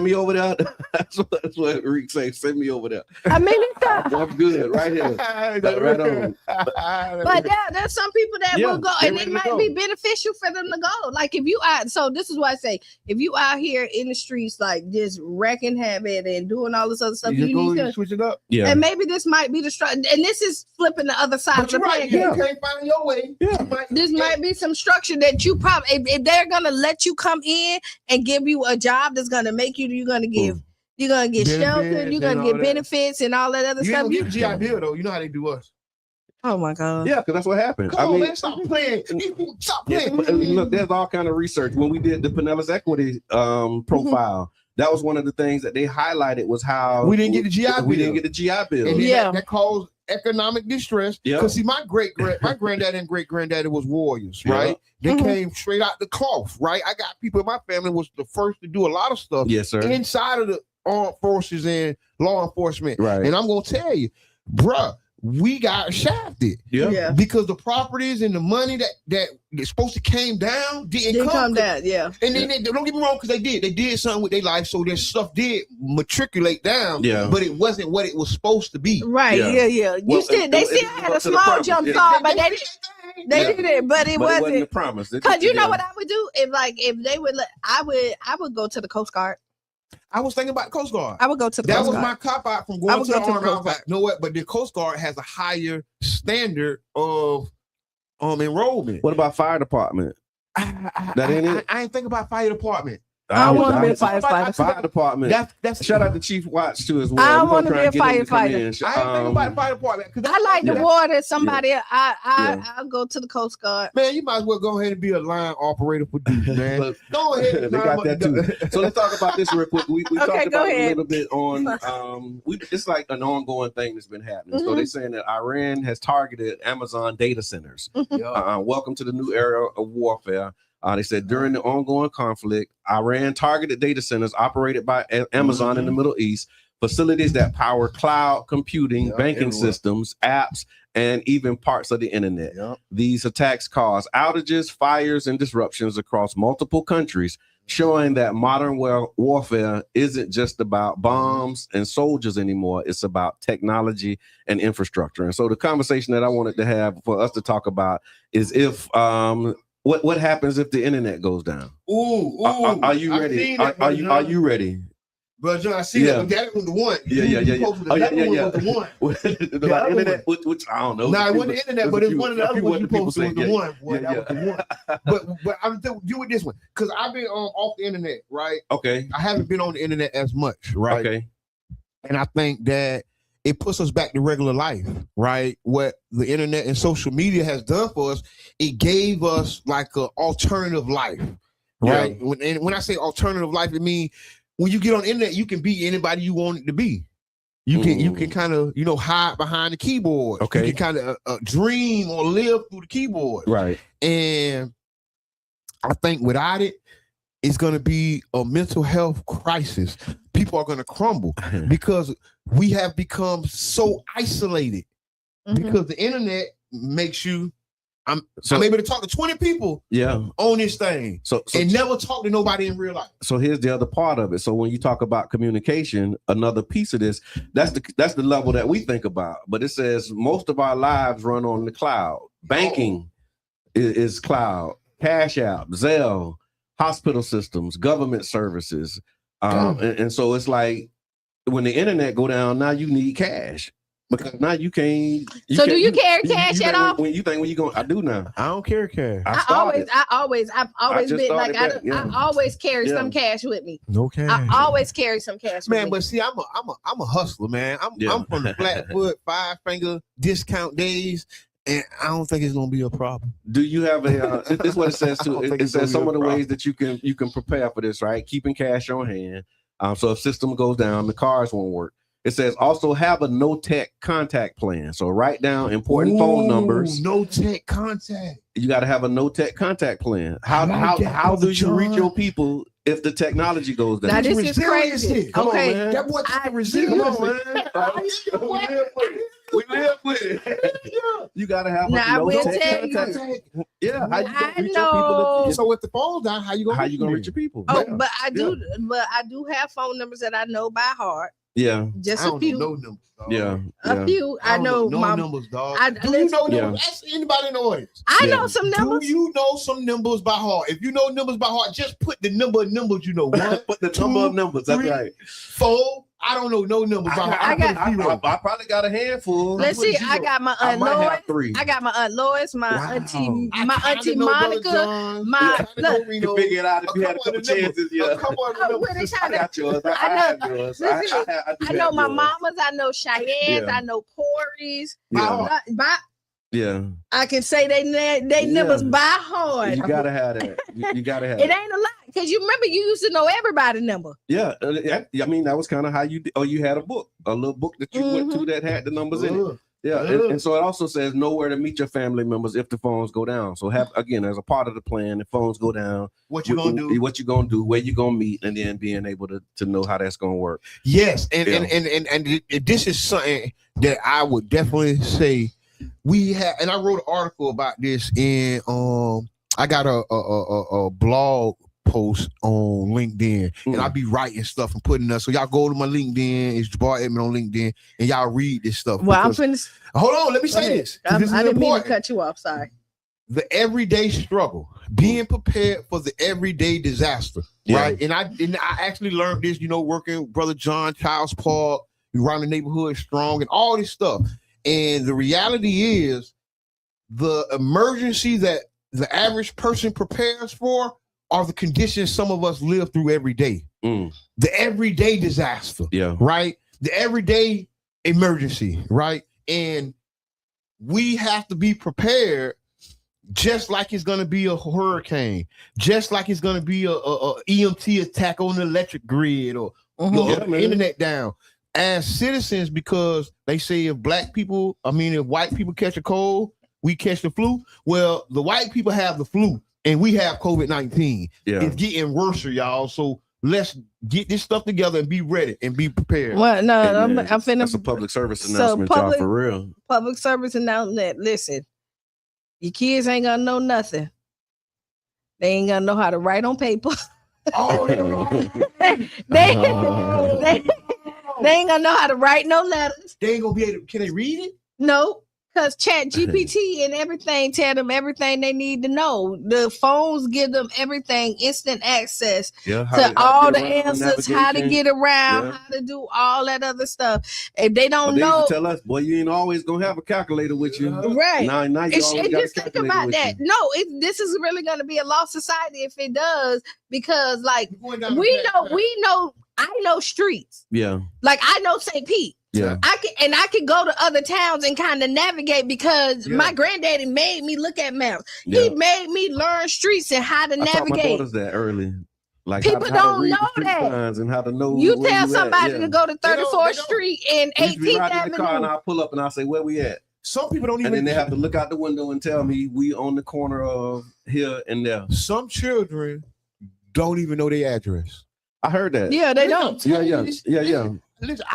me over there. That's what Rick say. Send me over there. I mean, it's I'm good right here. Right on. But there's some people that will go, and it might be beneficial for them to go. Like if you out, so this is why I say, if you out here in the streets, like just wrecking havoc and doing all this other stuff, you need to switch it up. Yeah. And maybe this might be the structure, and this is flipping the other side of the pancake. You can't find your way. This might be some structure that you probably, if they're gonna let you come in and give you a job that's gonna make you're gonna get shelter, you're gonna get benefits and all that other stuff. You GI Bill though, you know how they do us. Oh my God. Yeah, because that's what happened. Come on, man, stop playing. Stop playing. Look, there's all kind of research. When we did the Pinellas Equity profile, that was one of the things that they highlighted was how we didn't get the GI Bill. We didn't get the GI Bill. And that caused economic distress. Because see, my granddad and great granddaddy was warriors, right? They came straight out the cloth, right? I got people in my family was the first to do a lot of stuff inside of the armed forces and law enforcement. Right. And I'm gonna tell you, bruh, we got shafted. Yeah. Because the properties and the money that supposed to came down didn't come down. Yeah. And then they, don't get me wrong, because they did something with their life, so their stuff did matriculate down. Yeah. But it wasn't what it was supposed to be. Right. Yeah. Well, they still had a small jump start, but they did it, but it wasn't the promise. Because you know what I would do if they would let, I would go to the Coast Guard. I was thinking about the Coast Guard. I would go to the Coast Guard. That was my cop out from going to the Army. I was like, you know what? But the Coast Guard has a higher standard of enrollment. What about fire department? That ain't it? I ain't think about fire department. I want to be a firefighter. Fire department. That's shout out to Chief Watts too as well. I want to be a firefighter. I ain't think about fire department. I like the water. Somebody, I'll go to the Coast Guard. Man, you might as well go ahead and be a line operator for duty, man. Go ahead. They got that too. So let's talk about this real quick. We talked about it a little bit on. It's like an ongoing thing that's been happening. So they're saying that Iran has targeted Amazon data centers. Welcome to the new era of warfare. They said during the ongoing conflict, Iran targeted data centers operated by Amazon in the Middle East, facilities that power cloud computing, banking systems, apps, and even parts of the internet. These attacks cause outages, fires, and disruptions across multiple countries, showing that modern warfare isn't just about bombs and soldiers anymore. It's about technology and infrastructure. And so the conversation that I wanted to have for us to talk about is if what happens if the internet goes down? Are you ready? Are you ready? But John, I see that. That was the one. Yeah. The internet, which I don't know. No, it wasn't the internet, but it's one of the other ones you posted was the one. That was the one. But I'm you with this one because I've been off the internet, right? Okay. I haven't been on the internet as much, right? Okay. And I think that it puts us back to regular life, right? What the internet and social media has done for us, it gave us like an alternative life, right? When I say alternative life, it means when you get on the internet, you can be anybody you want it to be. You can kind of hide behind the keyboard. Okay, you can kind of dream or live through the keyboard, right? And I think without it, it's going to be a mental health crisis. People are going to crumble because we have become so isolated because the internet makes you. I'm able to talk to 20 people on this thing and never talk to nobody in real life. So here's the other part of it. So when you talk about communication, another piece of this, that's the level that we think about. But it says most of our lives run on the cloud. Banking is cloud, Cash App, Zelle, hospital systems, government services. And so it's like when the internet go down, now you need cash. Because now you can't. Do you carry cash at all? When you going, I do now. I don't carry cash. I've always been like I always carry some cash with me. No cash. I always carry some cash. Man, but see, I'm a hustler, man. I'm from the Flatfoot 5-finger discount days. And I don't think it's gonna be a problem. Do you have a? This is what it says too. It says some of the ways that you can prepare for this, right? Keeping cash on hand. So if system goes down, the cars won't work. It says also have a no-tech contact plan. So write down important phone numbers. No-tech contact. You got to have a no-tech contact plan. How do you reach your people if the technology goes down? Now this is crazy. Come on, man. That boy resilience. Come on, man. We live with it. You gotta have. Now I will tell you. Yeah, how you gonna reach know. your people? So if the phone's down, how you gonna reach your people? Oh, Yeah. but I do have phone numbers that I know by heart. Yeah, just I a don't few. know no numbers, dog. Yeah, a few. I know no my numbers, dog. Do you know numbers? Ask anybody in the audience. I know some numbers. Do you know some numbers by heart? If you know numbers by heart, just put the number of numbers you know. One, put the number of numbers. That's right. 4. I don't know no numbers by heart. I probably got a handful. Let's see. I got my Aunt Lois. I got my Aunt Lois, my auntie Monica. You figure it out if you had a couple chances. Yeah. I got yours. I know my mamas. I know Cheyenne's. I know Corey's. Yeah. I can say they numbers by heart. You gotta have that. You gotta have it. Ain't a lot because you remember you used to know everybody's number. Yeah, I mean that was kind of how you did. Or you had a little book that you went to that had the numbers in it. Yeah, and so it also says nowhere to meet your family members if the phones go down. So have again as a part of the plan, if phones go down, what you gonna do, where you gonna meet, and then being able to know how that's gonna work. Yes, and this is something that I would definitely say. We have, and I wrote an article about this in I got a blog post on LinkedIn, and I'll be writing stuff and putting up. So y'all go to my LinkedIn, it's Jabbar Edmond on LinkedIn, and y'all read this stuff. Well, I'm finished. Hold on, let me say this. I didn't mean to cut you off. Sorry. The everyday struggle, being prepared for the everyday disaster, right? And I actually learned this, working with Brother John Childs Park, around the neighborhood strong, and all this stuff. And the reality is the emergency that the average person prepares for are the conditions some of us live through every day. The everyday disaster, right? The everyday emergency, right? And we have to be prepared just like it's going to be a hurricane, just like it's going to be a EMT attack on the electric grid or internet down. As citizens, because they say if white people catch a cold, we catch the flu. Well, the white people have the flu and we have COVID-19. Yeah. It's getting worse, y'all. So let's get this stuff together and be ready and be prepared. Well, no, I'm finna. That's a public service announcement, y'all, for real. Public service announcement. Listen, your kids ain't gonna know nothing. They ain't gonna know how to write on paper. They ain't gonna know how to write no letters. They ain't gonna be able to, can they read it? No, because Chat GPT and everything tell them everything they need to know. The phones give them everything, instant access to all the answers, how to get around, how to do all that other stuff. If they don't know, tell us, boy, you ain't always gonna have a calculator with you. Right. Now you always got just think about that. No, this is really gonna be a lost society if it does, because like I know streets. Yeah. Like I know St. Pete. Yeah. I can go to other towns and kind of navigate because my granddaddy made me look at maps. Yeah. He made me learn streets and how to navigate. I taught my daughters that early. Like people don't know that. And how to know. You tell somebody to go to 34th Street and 18th Avenue. In the car and I pull up and I say, "Where we at?" Some people don't even. And then they have to look out the window and tell me we on the corner of here and there. Some children don't even know their address. I heard that. Yeah, they don't. Yeah. Listen,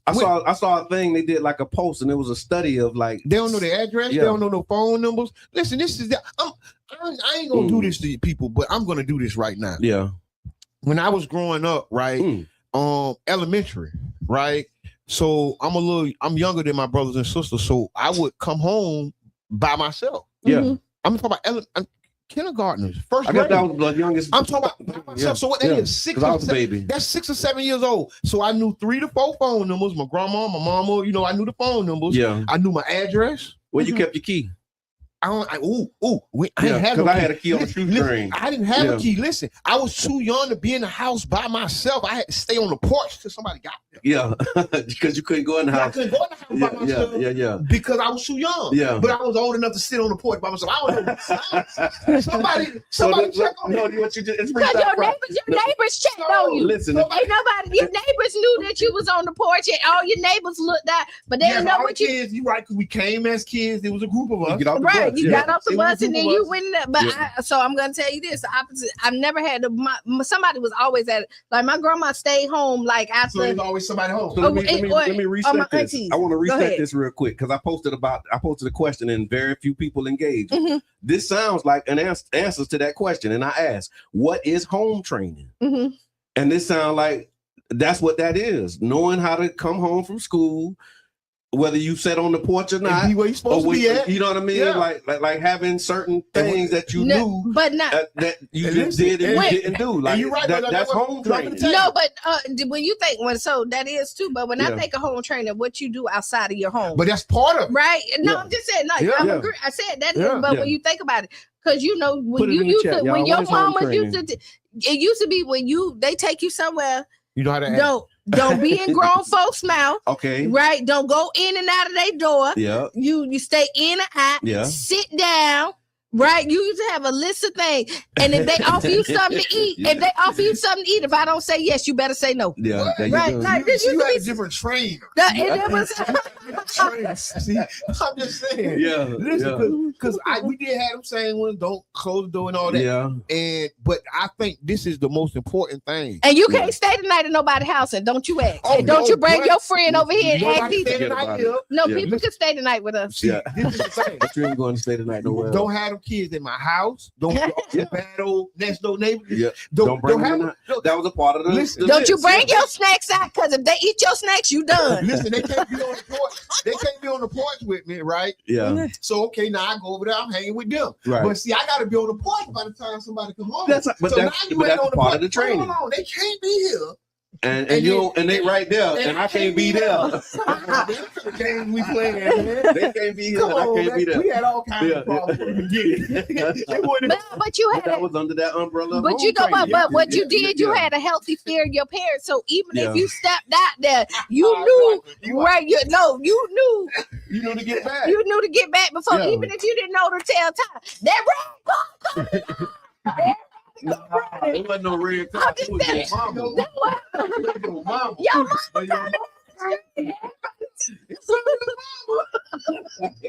I saw a thing they did like a post, and it was a study of like they don't know their address, they don't know no phone numbers. Listen, this is I ain't gonna do this to people, but I'm gonna do this right now. Yeah. When I was growing up, right, elementary, right. So I'm younger than my brothers and sisters, so I would come home by myself. Yeah. I'm talking about kindergartners, first grade. I guess that was the youngest. I'm talking about myself. Yeah. So what that is 6 or 7, baby. That's 6 or 7 years old. So I knew 3 to 4 phone numbers. My grandma, my mama, I knew the phone numbers. Yeah. I knew my address. Where you kept your key? I didn't have I had a key on the shoestring. I didn't have a key. Listen, I was too young to be in the house by myself. I had to stay on the porch till somebody got there. Yeah, because you couldn't go in the house. I couldn't go in the house by myself. Yeah. Because I was too young. Yeah. But I was old enough to sit on the porch by myself. I don't know. somebody check on me. No, what you did? Because your neighbors checked on you. Listen, ain't nobody. Your neighbors knew that you was on the porch, and all your neighbors looked out, but they didn't know what you. Kids, you right? Because we came as kids. There was a group of us. Right. You got off the bus and then you went in there. But so I'm gonna tell you this: the opposite. I've never had somebody was always at it. Like my grandma stayed home. Like after, so there's always somebody home. So let me reset this. I want to reset this real quick because I posted a question and very few people engaged. Mm-hmm. This sounds like an answer to that question, and I asked, "What is home training?" Mm-hmm. And this sounds like that's what that is: knowing how to come home from school. Whether you sat on the porch or not, where you supposed to be at. You know what I mean? Yeah. Like having certain things that you knew, but not that you just did and you didn't do. Like you're right, that's home training. No, but when you think so that is too. But when I think of home training, what you do outside of your home, but that's part of it, right? No, I'm just saying. No, I'm agree. I said that, but when you think about it, because you know when you used to, when your mama used to, it used to be when they take you somewhere. You know how to don't be in grown folks' mouth. Okay. Right. Don't go in and out of their door. Yeah. You stay in and out. Yeah. Sit down. Right. You used to have a list of things. And if they offer you something to eat, if I don't say yes, you better say no. Yeah. Right. Like this you had a different trainer. See, I'm just saying. Yeah. Listen, because we did have them saying when don't close the door and all that. Yeah. But I think this is the most important thing. And you can't stay the night at nobody's house, and don't you ask. And don't you bring your friend over here and ask either. No, people can stay the night with us. Yeah. This is the thing. But you ain't going to stay the night nowhere. Don't have them kids in my house. Don't the bad old next door neighbor. Yeah. Don't bring them. That was a part of the list. Don't you bring your snacks out, because if they eat your snacks, you done. Listen, they can't be on the porch. They can't be on the porch with me, right? Yeah. So okay, now I go over there. I'm hanging with them. Right. But see, I got to be on the porch by the time somebody come home. That's part of the training. Hold on, they can't be here. And they right there, and I can't be there. The game we playing, man. They can't be here, and I can't be there. We had all kinds of problems from the beginning. But you had that was under that umbrella. But you know what? But what you did, you had a healthy fear of your parents. So even if you stepped out there, you knew, right? You knew. You knew to get back. You knew to get back before, even if you didn't know to tell time. That right. It wasn't no red car. It was your mama.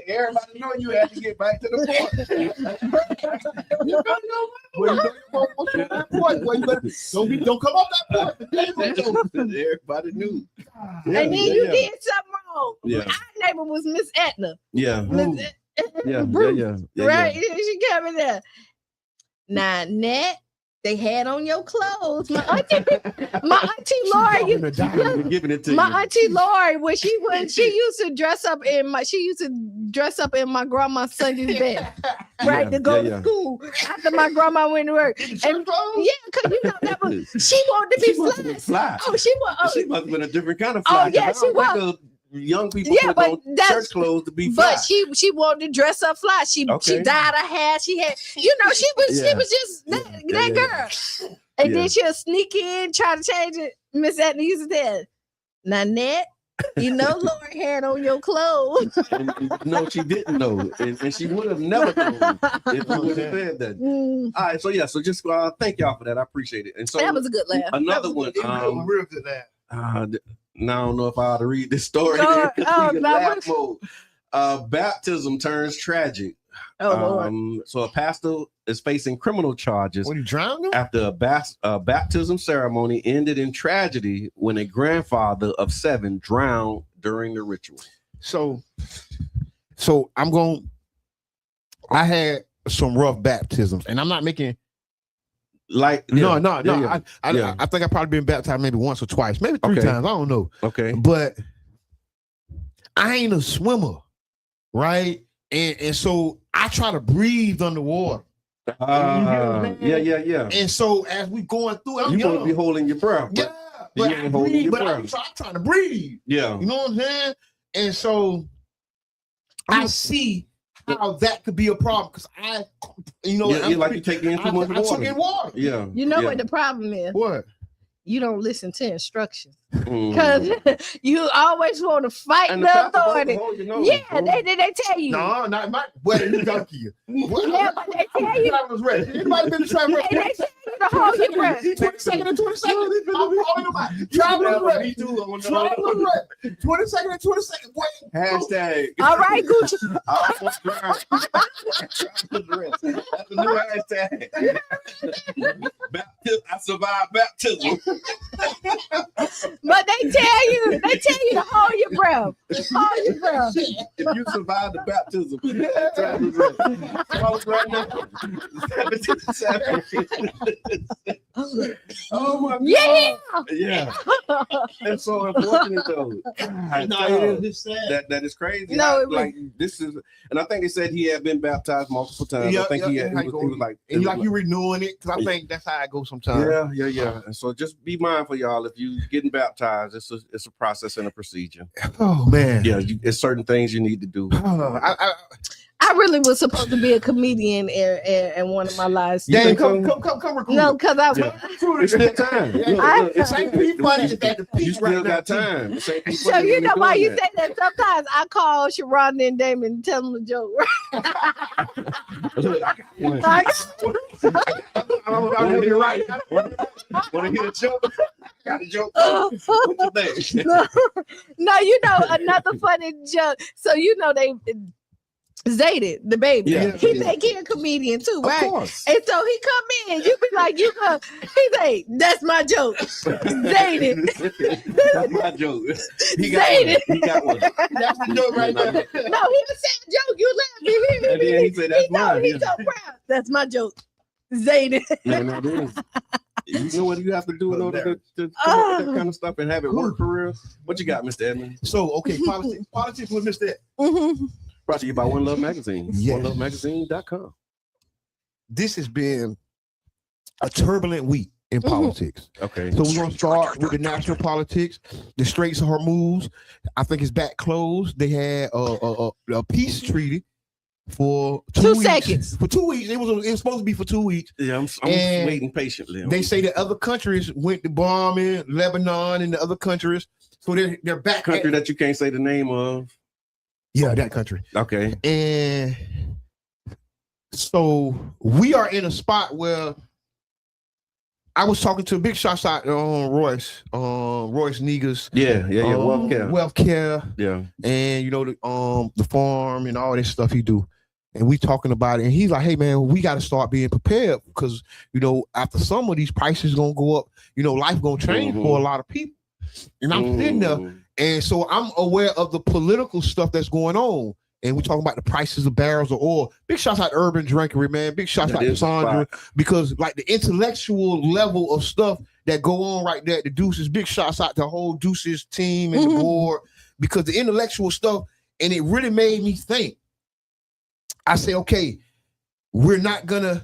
Everybody know you had to get back to the porch. Don't come up that porch. Everybody knew. And then you did something wrong. Yeah. Our neighbor was Miss Etna. Yeah. Yeah. Right. She came in there. Now, Nat, they had on your clothes. My auntie Lori, my auntie Lori, when she used to dress up in my grandma's Sunday's best, right, to go to school after my grandma went to work. And because you know that was she wanted to be fly. Oh, she was. She must have been a different kind of fly. Oh yeah, she was. Young people put on church clothes to be fly. But she wanted to dress up fly. She dyed her hair. She had, she was just that girl. And then she'll sneak in, try to change it. Miss Etna used to tell, Nanette, you know Lori had on your clothes. No, she didn't know. And she would have never known if you would have said that. All right, so just thank y'all for that. I appreciate it. And so that was a good laugh. Another one. Real good laugh. Now I don't know if I ought to read this story. Baptism turns tragic. So a pastor is facing criminal charges. When he drowned after a baptism ceremony ended in tragedy when a grandfather of 7 drowned during the ritual. So I had some rough baptisms, and I'm not making. I think I probably been baptized maybe once or twice, maybe 3 times. I don't know. Okay. But I ain't a swimmer, right? And so I try to breathe underwater. Yeah. And so as we going through, I'm supposed to be holding your breath. But I'm trying to breathe. Yeah. You know what I'm saying? And so I see how that could be a problem because like you take in too much water. I took in water. Yeah. You know what the problem is? What? you don't listen to instructions because you always want to fight And the authority. Yeah, they tell you. No, not my. Well, you donkey. Yeah, but they tell you. Was ready. Anybody been to travel? They tell you to hold your breath. 22nd and 22nd. I'm calling them out. Traveler's ready. Traveler's ready. 22nd and 22nd. Wait. Hashtag. All right, Gucci. That's a new hashtag. I survived baptism. But they tell you to hold your breath. Hold your breath. If you survive the baptism, call us right now. 727. Oh my God. Yeah. That's so unfortunate though. That is crazy. No, like this is, and I think they said he had been baptized multiple times. I think he was like, and like you renewing it because I think that's how it goes sometimes. Yeah. And so just be mindful, y'all. If you getting baptized, it's a process and a procedure. Oh man. Yeah, it's certain things you need to do. I really was supposed to be a comedian in one of my lives. Yeah, come record. No, because I It's still time. You still got time. So you know why you say that? Sometimes I call Sharon and Damon and tell them a joke. You're right. Want to hear a joke? Got a joke? What's your name? No, you know another funny joke. So you know they. Zayded, the baby. He think he a comedian too, right? Of course. And so he come in, you be like, he say, that's my joke. Zayded. That's my joke. He got one. That's the joke right there. No, he was saying a joke. You laugh. And then he said, that's mine. He's so proud. That's my joke. Zayded. You know what you have to do in order to come up with that kind of stuff and have it work for real? What you got, Mr. Edmond? So, okay, politics with Mr. Brought to you by One Love Magazine. Yes. OneLoveMagazine.com. This has been a turbulent week in politics. Okay. So we're going to start with the national politics. The Straits of Hormuz, I think it's back closed. They had a peace treaty for 2 seconds. For 2 weeks. It was supposed to be for 2 weeks. Yeah, I'm waiting patiently. They say that other countries went to bombing, Lebanon and the other countries. So they're back. Country that you can't say the name of. Yeah, that country. Okay. And so we are in a spot where I was talking to a big shots out on Royce Negus. Wealth Care. Yeah. And you know the farm and all this stuff he do. And we talking about it. And he's like, hey man, we got to start being prepared because you know, after some of these prices gonna go up, you know, life gonna change for a lot of people. And I'm sitting there. And so I'm aware of the political stuff that's going on. And we're talking about the prices of barrels of oil. Big shouts out to Urban Drinkery, man. Big shouts out to Sandra. Because like the intellectual level of stuff that go on right there at the Deuces, big shouts out to the whole Deuces team and the board. Because the intellectual stuff, and it really made me think. I say, okay, we're not going to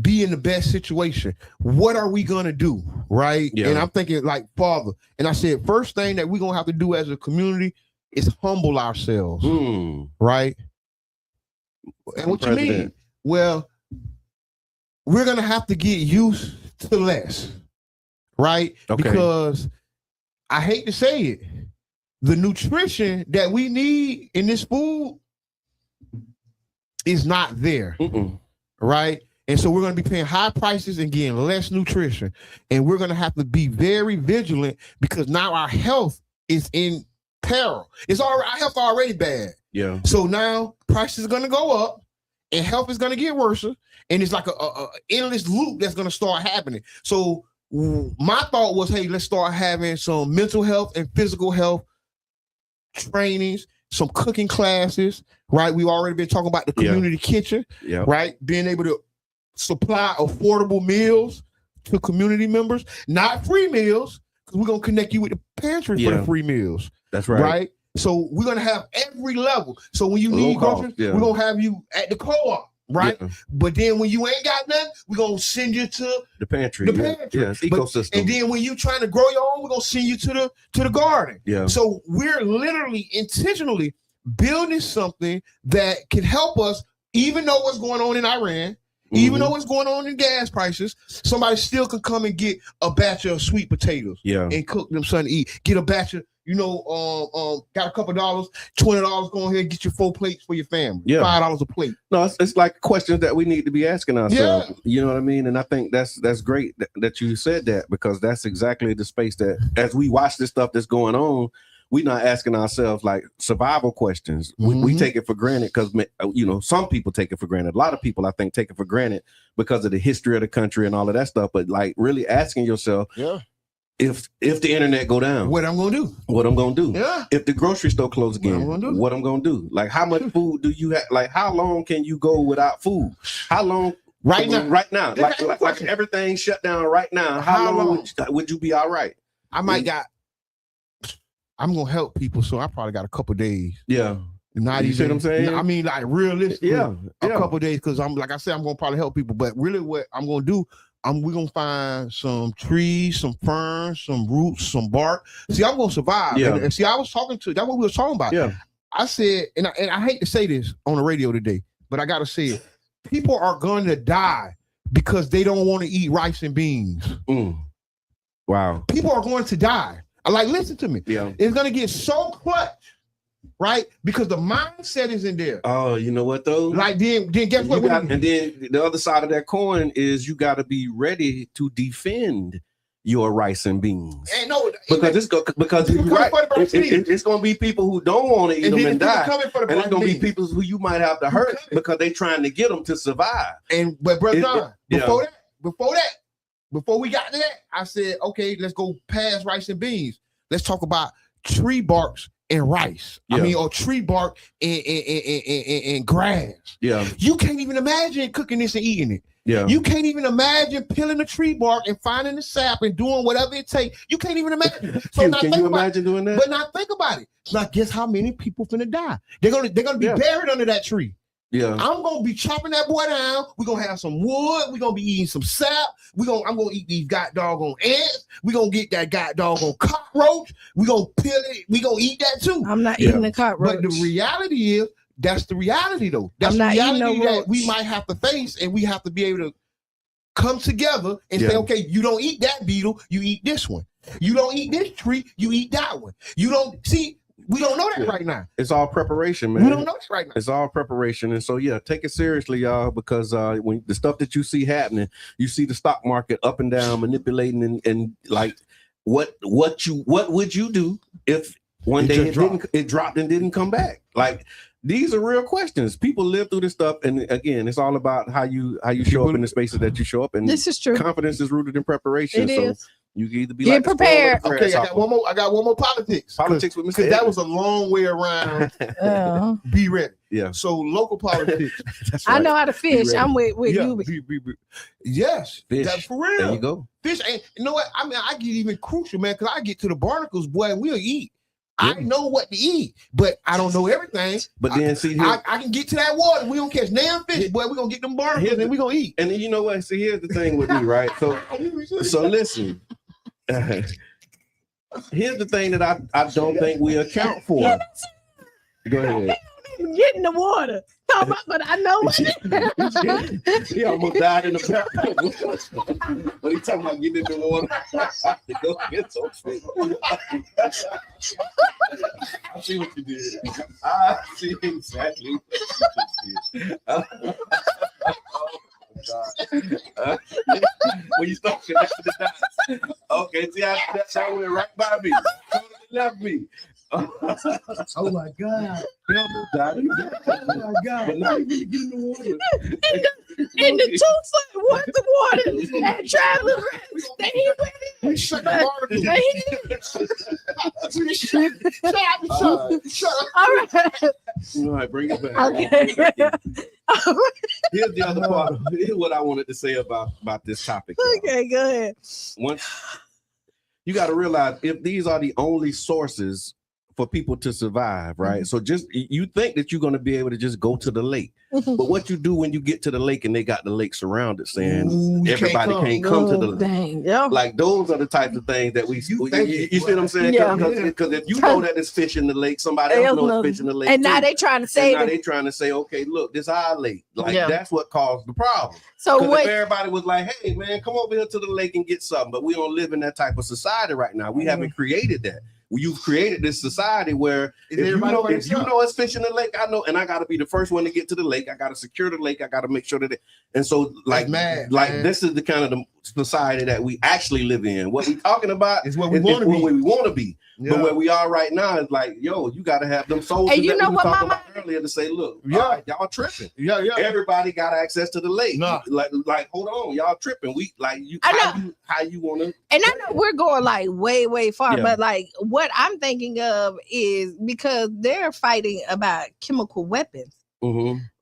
be in the best situation. What are we gonna do, right? Yeah. And I'm thinking like Father. And I said, first thing that we're gonna have to do as a community is humble ourselves, right? And what you mean? Well, we're gonna have to get used to less, right? Okay. Because I hate to say it, the nutrition that we need in this food is not there, right? And so we're going to be paying high prices and getting less nutrition. And we're going to have to be very vigilant because now our health is in peril. Our health already bad. Yeah. So now prices are going to go up and health is going to get worse. And it's like a endless loop that's going to start happening. So my thought was, hey, let's start having some mental health and physical health trainings, some cooking classes, right? We've already been talking about the community kitchen, right? Being able to supply affordable meals to community members, not free meals, because we're going to connect you with the pantry for the free meals. That's right. Right? So we're going to have every level. So when you need groceries, we're going to have you at the co-op, right? Yeah. But then when you ain't got nothing, we're going to send you to the pantry. It's ecosystem. And then when you trying to grow your own, we're going to send you to the garden. Yeah. So we're literally intentionally building something that can help us, even though what's going on in Iran, Even though what's going on in gas prices, somebody still can come and get a batch of sweet potatoes and cook them something to eat. Get a batch of, got a couple of dollars, $20, go ahead and get your 4 plates for your family. Yeah. $5 a plate. No, it's like questions that we need to be asking ourselves. Yeah. You know what I mean? And I think that's great that you said that, because that's exactly the space that, as we watch this stuff that's going on, we're not asking ourselves like survival questions. We take it for granted because, some people take it for granted. A lot of people, I think, take it for granted because of the history of the country and all of that stuff. But like really asking yourself, if the internet go down, what I'm going to do? What I'm going to do? Yeah. If the grocery store close again, what I'm going to do? Like, how much food do you have? Like, how long can you go without food? How long? Right now. Like everything shut down right now. How long would you be all right? I'm gonna help people, so I probably got a couple days. Yeah, not you see what I'm saying? I mean, like realistically, a couple days, because I'm like I said, I'm gonna probably help people. But really, what I'm gonna do, we're gonna find some trees, some ferns, some roots, some bark. See, I'm gonna survive. Yeah. And see, that's what we were talking about. Yeah. I said, and I hate to say this on the radio today, but I gotta say it. People are going to die because they don't want to eat rice and beans. Wow. People are going to die. Like, listen to me. Yeah. It's going to get so clutch, right? Because the mindset is in there. Oh, you know what, though? Like, then guess what? And then the other side of that coin is you got to be ready to defend your rice and beans. Because you're right. It's going to be people who don't want to eat them and die. And it's going to be people who you might have to hurt because they're trying to get them to survive. But Brother John, before we got to that, I said, okay, let's go past rice and beans. Let's talk about tree barks and rice. Yeah. Or tree bark and grass. Yeah. You can't even imagine cooking this and eating it. Yeah. You can't even imagine peeling a tree bark and finding the sap and doing whatever it takes. You can't even imagine. So can you imagine doing that? But now think about it. Now guess how many people finna die? They're gonna be buried under that tree. Yeah, I'm gonna be chopping that boy down. We're gonna have some wood. We're gonna be eating some sap. I'm gonna eat these doggone ants. We're gonna get that doggone cockroach. We're gonna peel it. We're gonna eat that too. I'm not eating the cockroach. But the reality is, that's the reality though. That's the reality that we might have to face, and we have to be able to come together and say, okay, you don't eat that beetle, you eat this one. You don't eat this tree, you eat that one. You don't see. We don't know that right now. It's all preparation, man. We don't know that right now. It's all preparation. And so, take it seriously, y'all, because when the stuff that you see happening, you see the stock market up and down, manipulating and like, what would you do if one day it dropped and didn't come back? Like, these are real questions. People live through this stuff. And again, it's all about how you show up in the spaces that you show up. And this is true. Confidence is rooted in preparation. It is. You can either be Get prepared. Okay, I got one more politics. Politics with Mr. That was a long way around. Be ready. Yeah. So local politics. That's right. I know how to fish. I'm with you. Yes. Fish. That's for real. There you go. Fish ain't. You know what? I mean, I get even crucial, man, because I get to the barnacles, boy, and we'll eat. I know what to eat, but I don't know everything. But then I can get to that water. We don't catch damn fish, boy. We're gonna get them barnacles and we're gonna eat. And then you know what? See, here's the thing with me, right? So listen. Here's the thing that I don't think we account for. Go ahead. Get in the water. But I know what he almost died in the bathtub. But he talking about getting in the water. Go get some fish. I see what you did. I see exactly what you did. When you start connecting the dots. Okay, see that went right by me. Totally left me. Oh my God. Oh my God. But now you really get in the water. In the 2 foot worth of water and traveling around. We shut the water. All right, bring it back. Okay. Here's the other part. Here's what I wanted to say about this topic. Okay, go ahead. Once you got to realize, if these are the only sources for people to survive, right? So just you think that you're going to be able to just go to the lake, but what you do when you get to the lake and they got the lake surrounded, saying everybody can't come to the lake. Dang, yeah. Like those are the types of things that you see what I'm saying? Because if you know that it's fish in the lake, somebody else knows fish in the lake, and now they trying to say, okay, look, this is our lake. Like that's what caused the problem. So if everybody was like, hey man, come over here to the lake and get something, but we don't live in that type of society right now. We haven't created that. You've created this society where if you know it's fish in the lake, I know, and I got to be the first one to get to the lake. I got to secure the lake. I got to make sure that and so this is the kind of the society that we actually live in. What we talking about is what we want to be. But where we are right now is like, yo, you got to have them soldiers and you know what, talking about earlier to say, look, y'all tripping. Everybody got access to the lake. Like, hold on, y'all tripping. We like you. How you want to? And I know we're going like way far, but like what I'm thinking of is because they're fighting about chemical weapons.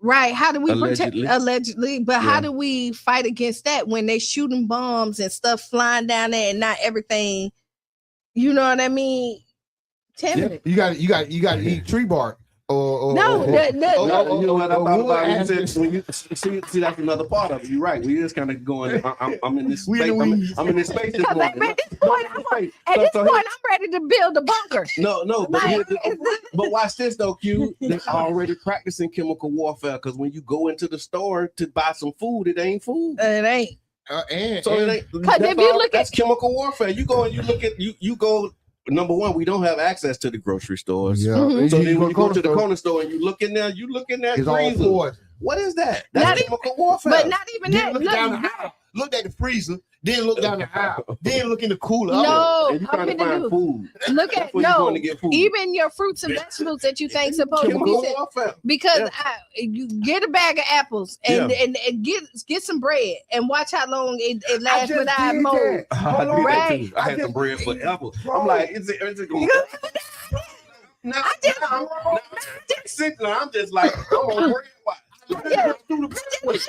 Right? How do we protect allegedly? But how do we fight against that when they shooting bombs and stuff flying down there and not everything? You know what I mean? You got to eat tree bark. You know what I thought about when you said when you see that's another part of it. You're right. We just kind of going. I'm in this space. I'm in this space this morning. At this point, I'm ready to build a bunker. No, but watch this though, Q. They're already practicing chemical warfare because when you go into the store to buy some food, it ain't food. It ain't. Because if you look at chemical warfare, you go and you look at you go. Number one, we don't have access to the grocery stores. So then when you go to the corner store and you look in there, it's all poison. What is that? That's chemical warfare. But not even that. Look at the freezer, then look down the aisle, then look in the cooler. No, and you trying to find food. Look at even your fruits and vegetables that you think supposed to be because you get a bag of apples and get some bread and watch how long it lasts without mold. I had some bread forever. I'm like, is it going? I'm just like, I'm on bread. I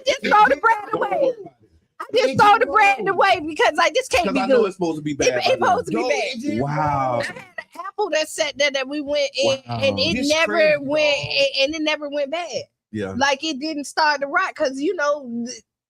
just throw the bread away. I just throw the bread away because like this can't be good. I know it's supposed to be bad. It's supposed to be bad. Wow. I had an apple that sat there that we went in and it never went bad. Yeah. Like it didn't start to rot because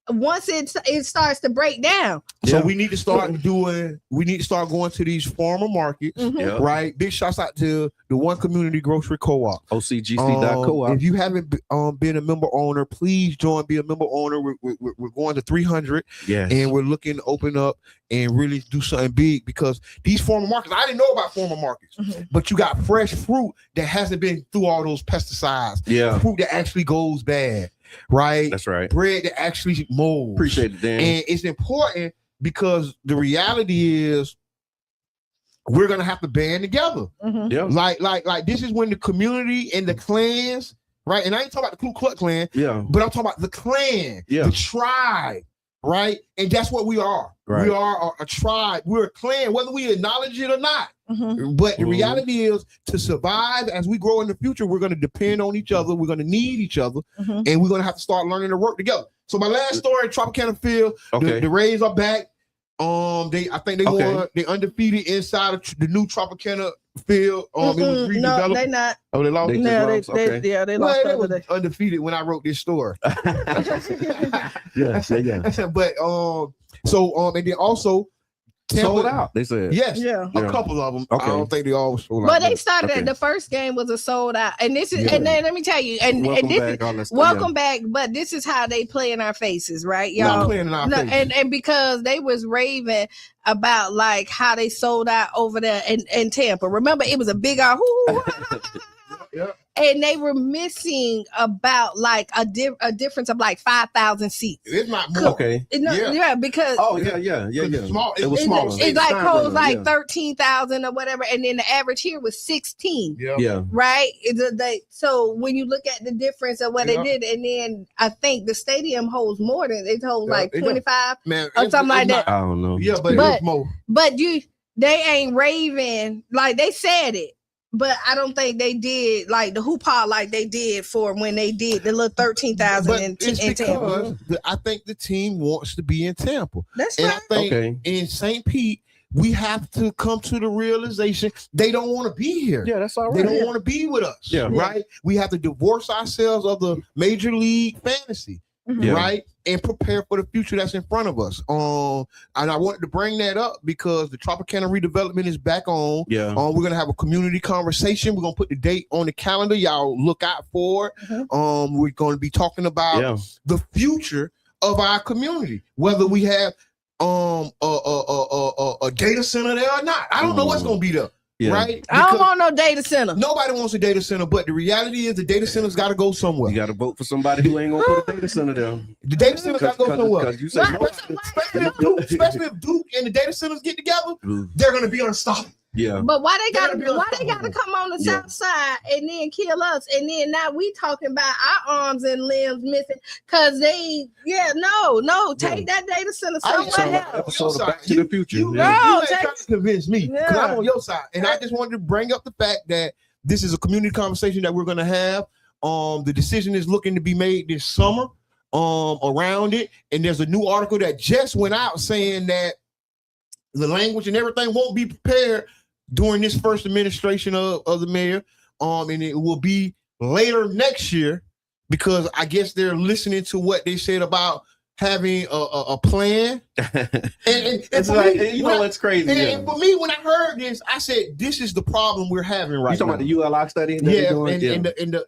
once it starts to break down. So we need to start going to these farmer markets, right? Big shouts out to the One Community Grocery Co-op. OCGC.coop. If you haven't been a member owner, please be a member owner. We're going to 300. Yes. And we're looking to open up and really do something big because these farmer markets, I didn't know about farmer markets, but you got fresh fruit that hasn't been through all those pesticides. Yeah. Fruit that actually goes bad. Right, that's right. Bread that actually molds. Appreciate it, Dan. And it's important because the reality is we're gonna have to band together. Yeah, like this is when the community and the clans, right? And I ain't talking about the Ku Klux Klan, but I'm talking about the clan, the tribe, right? And that's what we are. Right. We are a tribe. We're a clan, whether we acknowledge it or not. But the reality is, to survive as we grow in the future, we're going to depend on each other. We're going to need each other, and we're going to have to start learning to work together. So my last story, Tropicana Field, the Rays are back. I think they won. They undefeated inside of the new Tropicana Field. It was redeveloped. No, they not. Oh, they lost. They lost. They were undefeated when I wrote this story. Yeah. But and then also Tampa, sold out. They said a couple of them. I don't think they all sold out. But they started the first game was a sold out, and this is and then let me tell you, welcome back. But this is how they play in our faces, right, y'all? Playing in our faces. And because they was raving about like how they sold out over there in Tampa. Remember, it was a big and they were missing about like a difference of like 5,000 seats. It's not more. Because it was smaller. It's like holds like 13,000 or whatever, and then the average here was 16. Right. So when you look at the difference of what they did, and then I think the stadium holds more than it holds like 25 or something like that. I don't know. Yeah, but it's more. But they ain't raving like they said it. But I don't think they did like the hoopah like they did for when they did the little 13,000 in Tampa. I think the team wants to be in Tampa. That's and right. I think in St. Pete, we have to come to the realization they don't want to be here. Yeah, that's all right. They don't want to be with us. Yeah. Right. We have to divorce ourselves of the major league fantasy. Yeah. Right, and prepare for the future that's in front of us. And I wanted to bring that up because the Tropicana redevelopment is back on. Yeah, we're gonna have a community conversation. We're gonna put the date on the calendar. Y'all look out for it. We're gonna be talking about the future of our community, whether we have a data center there or not. I don't know what's gonna be there. Yeah. Right? I don't want no data center. Nobody wants a data center, but the reality is the data center's got to go somewhere. You got to vote for somebody who ain't gonna put a data center there. The data center's got to go somewhere. Especially if Duke and the data centers get together, they're gonna be unstoppable. Yeah. But why they gotta come on the south side and then kill us, and then now we talking about our arms and limbs missing because they take that data center somewhere else. Episode of Back to the Future. You ain't trying to convince me because I'm on your side, and I just wanted to bring up the fact that this is a community conversation that we're gonna have. The decision is looking to be made this summer around it, and there's a new article that just went out saying that the language and everything won't be prepared during this first administration of the mayor, and it will be later next year because I guess they're listening to what they said about having a plan. and it's like it's crazy. And for me, when I heard this, I said, "This is the problem we're having right now." You talking about the ULI study? And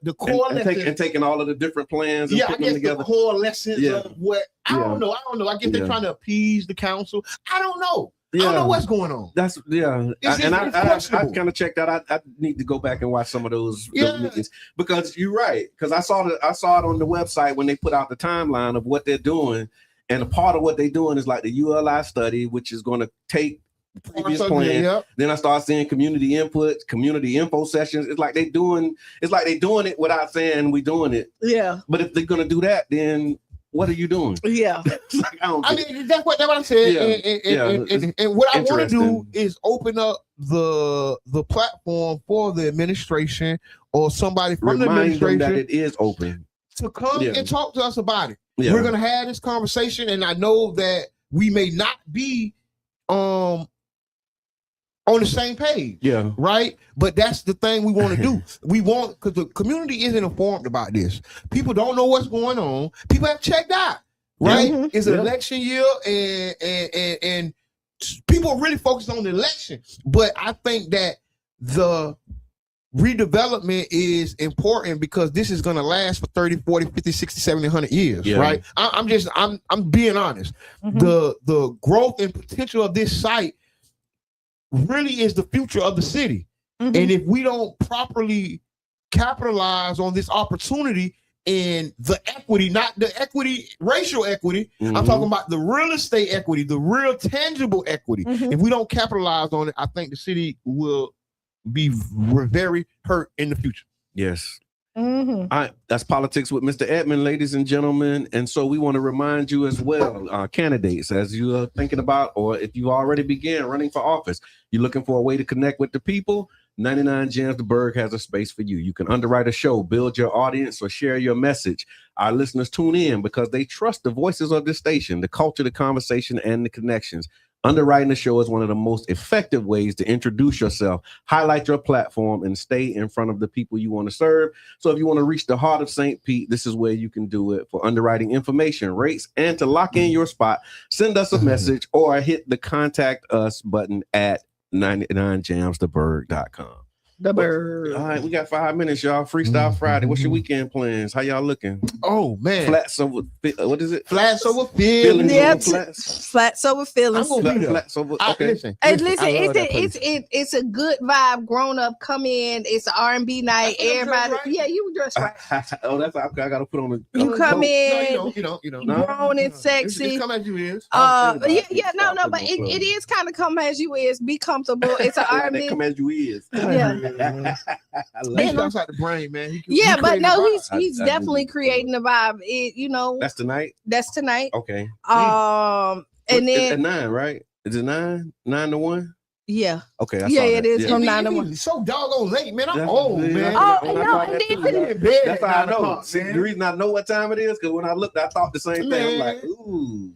the core and taking all of the different plans. And putting them together. The core lessons of what I don't know. I guess they're trying to appease the council. I don't know. I don't know what's going on. I kind of checked out. I need to go back and watch some of those meetings because you're right. Because I saw it on the website when they put out the timeline of what they're doing, and a part of what they're doing is like the ULI study, which is going to take previous plan. Then I start seeing community input, community info sessions. It's like they doing it without saying we doing it. Yeah. But if they're gonna do that, then what are you doing? Yeah. I mean, that's what I said. And what I want to do is open up the platform for the administration or somebody from the administration that it is open to come and talk to us about it. Yeah. We're gonna have this conversation, and I know that we may not be on the same page. Yeah. Right. But that's the thing we want to do. We want, because the community isn't informed about this. People don't know what's going on. People have checked out. Right. Mm-hmm. It's an election year, and people are really focused on the election. But I think that the redevelopment is important because this is going to last for 30, 40, 50, 60, 70, 100 years. Yeah. Right. I'm being honest. Mm-hmm. The growth and potential of this site really is the future of the city. Mm-hmm. And if we don't properly capitalize on this opportunity and the equity, not the equity, racial equity, mm-hmm. I'm talking about the real estate equity, the real tangible equity. Mm-hmm. If we don't capitalize on it, I think the city will be very hurt in the future. Yes. Mm-hmm. All right, that's Politics with Mr. Edmond, ladies and gentlemen. And so we want to remind you as well, candidates, as you are thinking about, or if you already began running for office, you're looking for a way to connect with the people, 99 Gems the Berg has a space for you. You can underwrite a show, build your audience, or share your message. Our listeners tune in because they trust the voices of this station, the culture, the conversation, and the connections. Underwriting the show is one of the most effective ways to introduce yourself, highlight your platform, and stay in front of the people you want to serve. So if you want to reach the heart of St. Pete, this is where you can do it. For underwriting information, rates, and to lock in your spot, send us a message or hit the contact us button at 99jamstheberg.com. The Bird. All right, we got 5 minutes, y'all. Freestyle Friday. What's your weekend plans? How y'all looking? Oh man, flats over. What is it? Flats over feelings. Yep. Flats over feelings. Flats over. Okay. Listen, it's a good vibe. Grown up, come in. It's an R&B night. Everybody, yeah, you dress right. Oh, that's okay. I gotta put on the. You come in. No, you don't. Grown and sexy. It's come as you is. But it is kind of come as you is. Be comfortable. It's an R&B. Come as you is. Yeah. He's outside the brain, man. But no, he's definitely creating a vibe. That's tonight. That's tonight. Okay. And then at 9, right? Is it 9 to 1? Yeah. Okay. It is from 9 to 1. So doggone late, man. I'm old, man. That's how I know. See, the reason I know what time it is because when I looked, I thought the same thing. I'm like, ooh.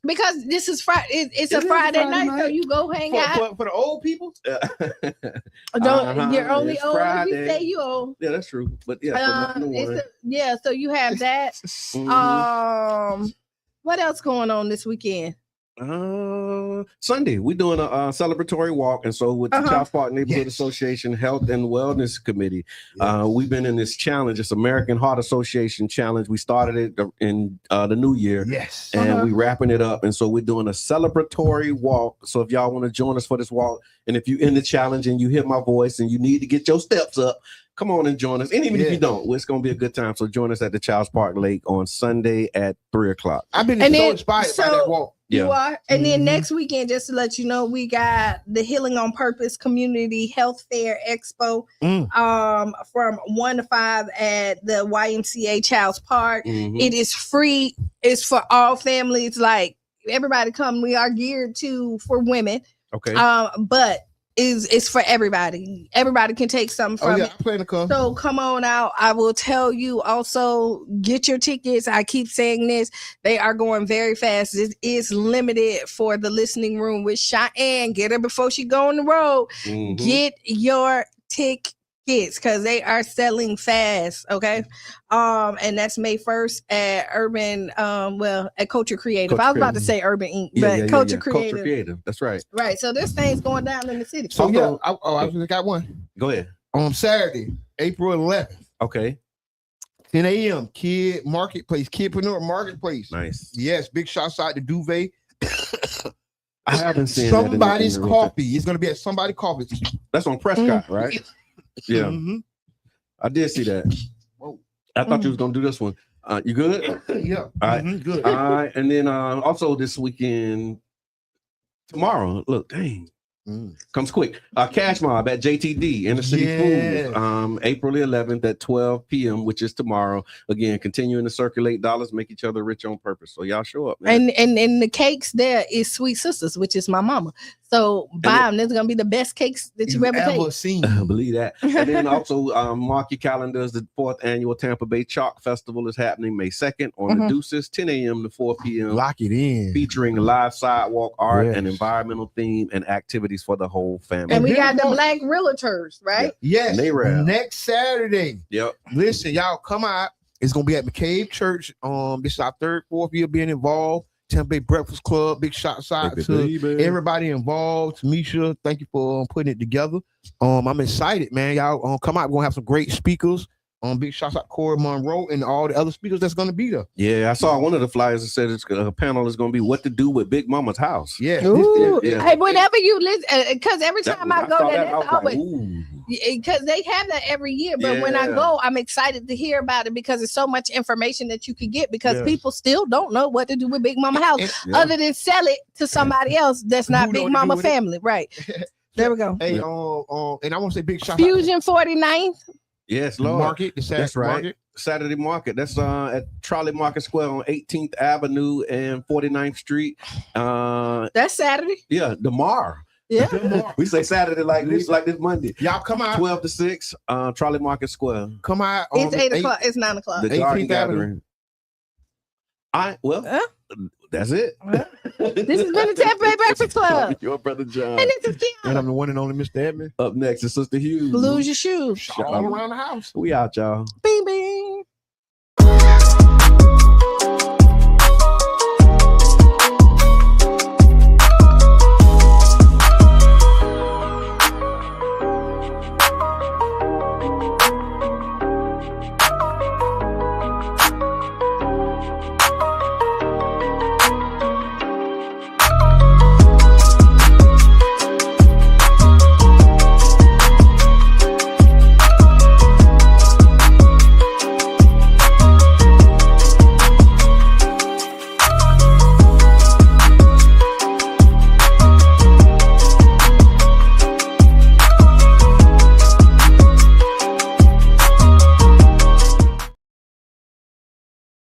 Because this is Friday. It's a Friday night, so you go hang out. For the old people? You're only old if you say you old. Yeah, that's true. But yeah, so you have that. What else going on this weekend? Sunday, we're doing a celebratory walk, and so with the Child Park Neighborhood Association Health and Wellness Committee, we've been in this challenge. It's American Heart Association challenge. We started it in the new year, and we wrapping it up, and so we're doing a celebratory walk. So if y'all want to join us for this walk, and if you're in the challenge and you hear my voice and you need to get your steps up, come on and join us. And even if you don't, it's going to be a good time. So join us at the Child's Park Lake on Sunday at 3:00. I've been so inspired by that walk. You are. And then next weekend, just to let you know, we got the Healing on Purpose Community Health Fair Expo from 1 to 5 at the YMCA Child's Park. It is free. It's for all families. Like, everybody come. We are geared for women. Okay. But it's for everybody. Everybody can take something from it. I plan to come. So come on out. I will tell you also, get your tickets. I keep saying this. They are going very fast. It is limited for the listening room with Cheyenne. Get her before she go on the road. Get your tickets because they are selling fast. Okay. And that's May 1st at Urban, at Culture Creative. I was about to say Urban Inc., but Culture Creative. Culture Creative. That's right. Right. So this thing's going down in the city. So I just got one. Go ahead. On Saturday, April 11th. Okay. 10 a.m. Kid Marketplace, Kidpreneur Marketplace. Nice. Yes, big shouts out to Duvet. I haven't seen Somebody's Coffee. It's going to be at Somebody's Coffee. That's on Prescott, right? Yeah. I did see that. I thought you was going to do this one. You good? Yeah. All right. Good. All right. And then also this weekend, tomorrow, look, dang. Comes quick. Cash Mob at JTD Inner City Food, April the 11th at 12 p.m., which is tomorrow. Again, continuing to circulate dollars, make each other rich on purpose. So y'all show up, man. And the cakes there is Sweet Sisters, which is my mama. So buy them. There's gonna be the best cakes that you ever seen. I believe that. And then also mark your calendars. The 4th annual Tampa Bay Chalk Festival is happening May 2nd on the Deuces, 10 a.m. to 4 p.m. Lock it in. Featuring live sidewalk art and environmental theme and activities for the whole family. And we got the Black Realtors, right? Yes. NARAL. Next Saturday. Yep. Listen, y'all come out. It's gonna be at McCabe Church. This is our 3rd, 4th year being involved. Tampa Bay Breakfast Club. Big shots out to everybody involved. Misha, thank you for putting it together. I'm excited, man. Y'all come out. We're gonna have some great speakers. Big shots out Corey Monroe and all the other speakers that's gonna be there. Yeah, I saw one of the flyers that said a panel is gonna be what to do with Big Mama's house. Yeah. Hey, whenever you listen, because every time I go there, that's always because they have that every year. But when I go, I'm excited to hear about it because it's so much information that you can get because people still don't know what to do with Big Mama house other than sell it to somebody else that's not Big Mama family. Right. There we go. Hey, and I want to say big shout Fusion out. 49th. Yes, Lord. Market. That's right. Market. Saturday Market. That's at Trolley Market Square on 18th Avenue and 49th Street. That's Saturday. Yeah, tomorrow. Yeah. We say Saturday like this Monday. Y'all come out 12 to 6, Trolley Market Square. Come out. It's 8 o'clock. It's 9 o'clock. The Garden Gathering. That's it. This has been the Tampa Bay Breakfast Club. Your brother John. And this is Keon. And I'm the one and only Mr. Edmund. Up next is Sister Hughes. Lose your shoes. All around the house. We out, y'all. Bing, bing.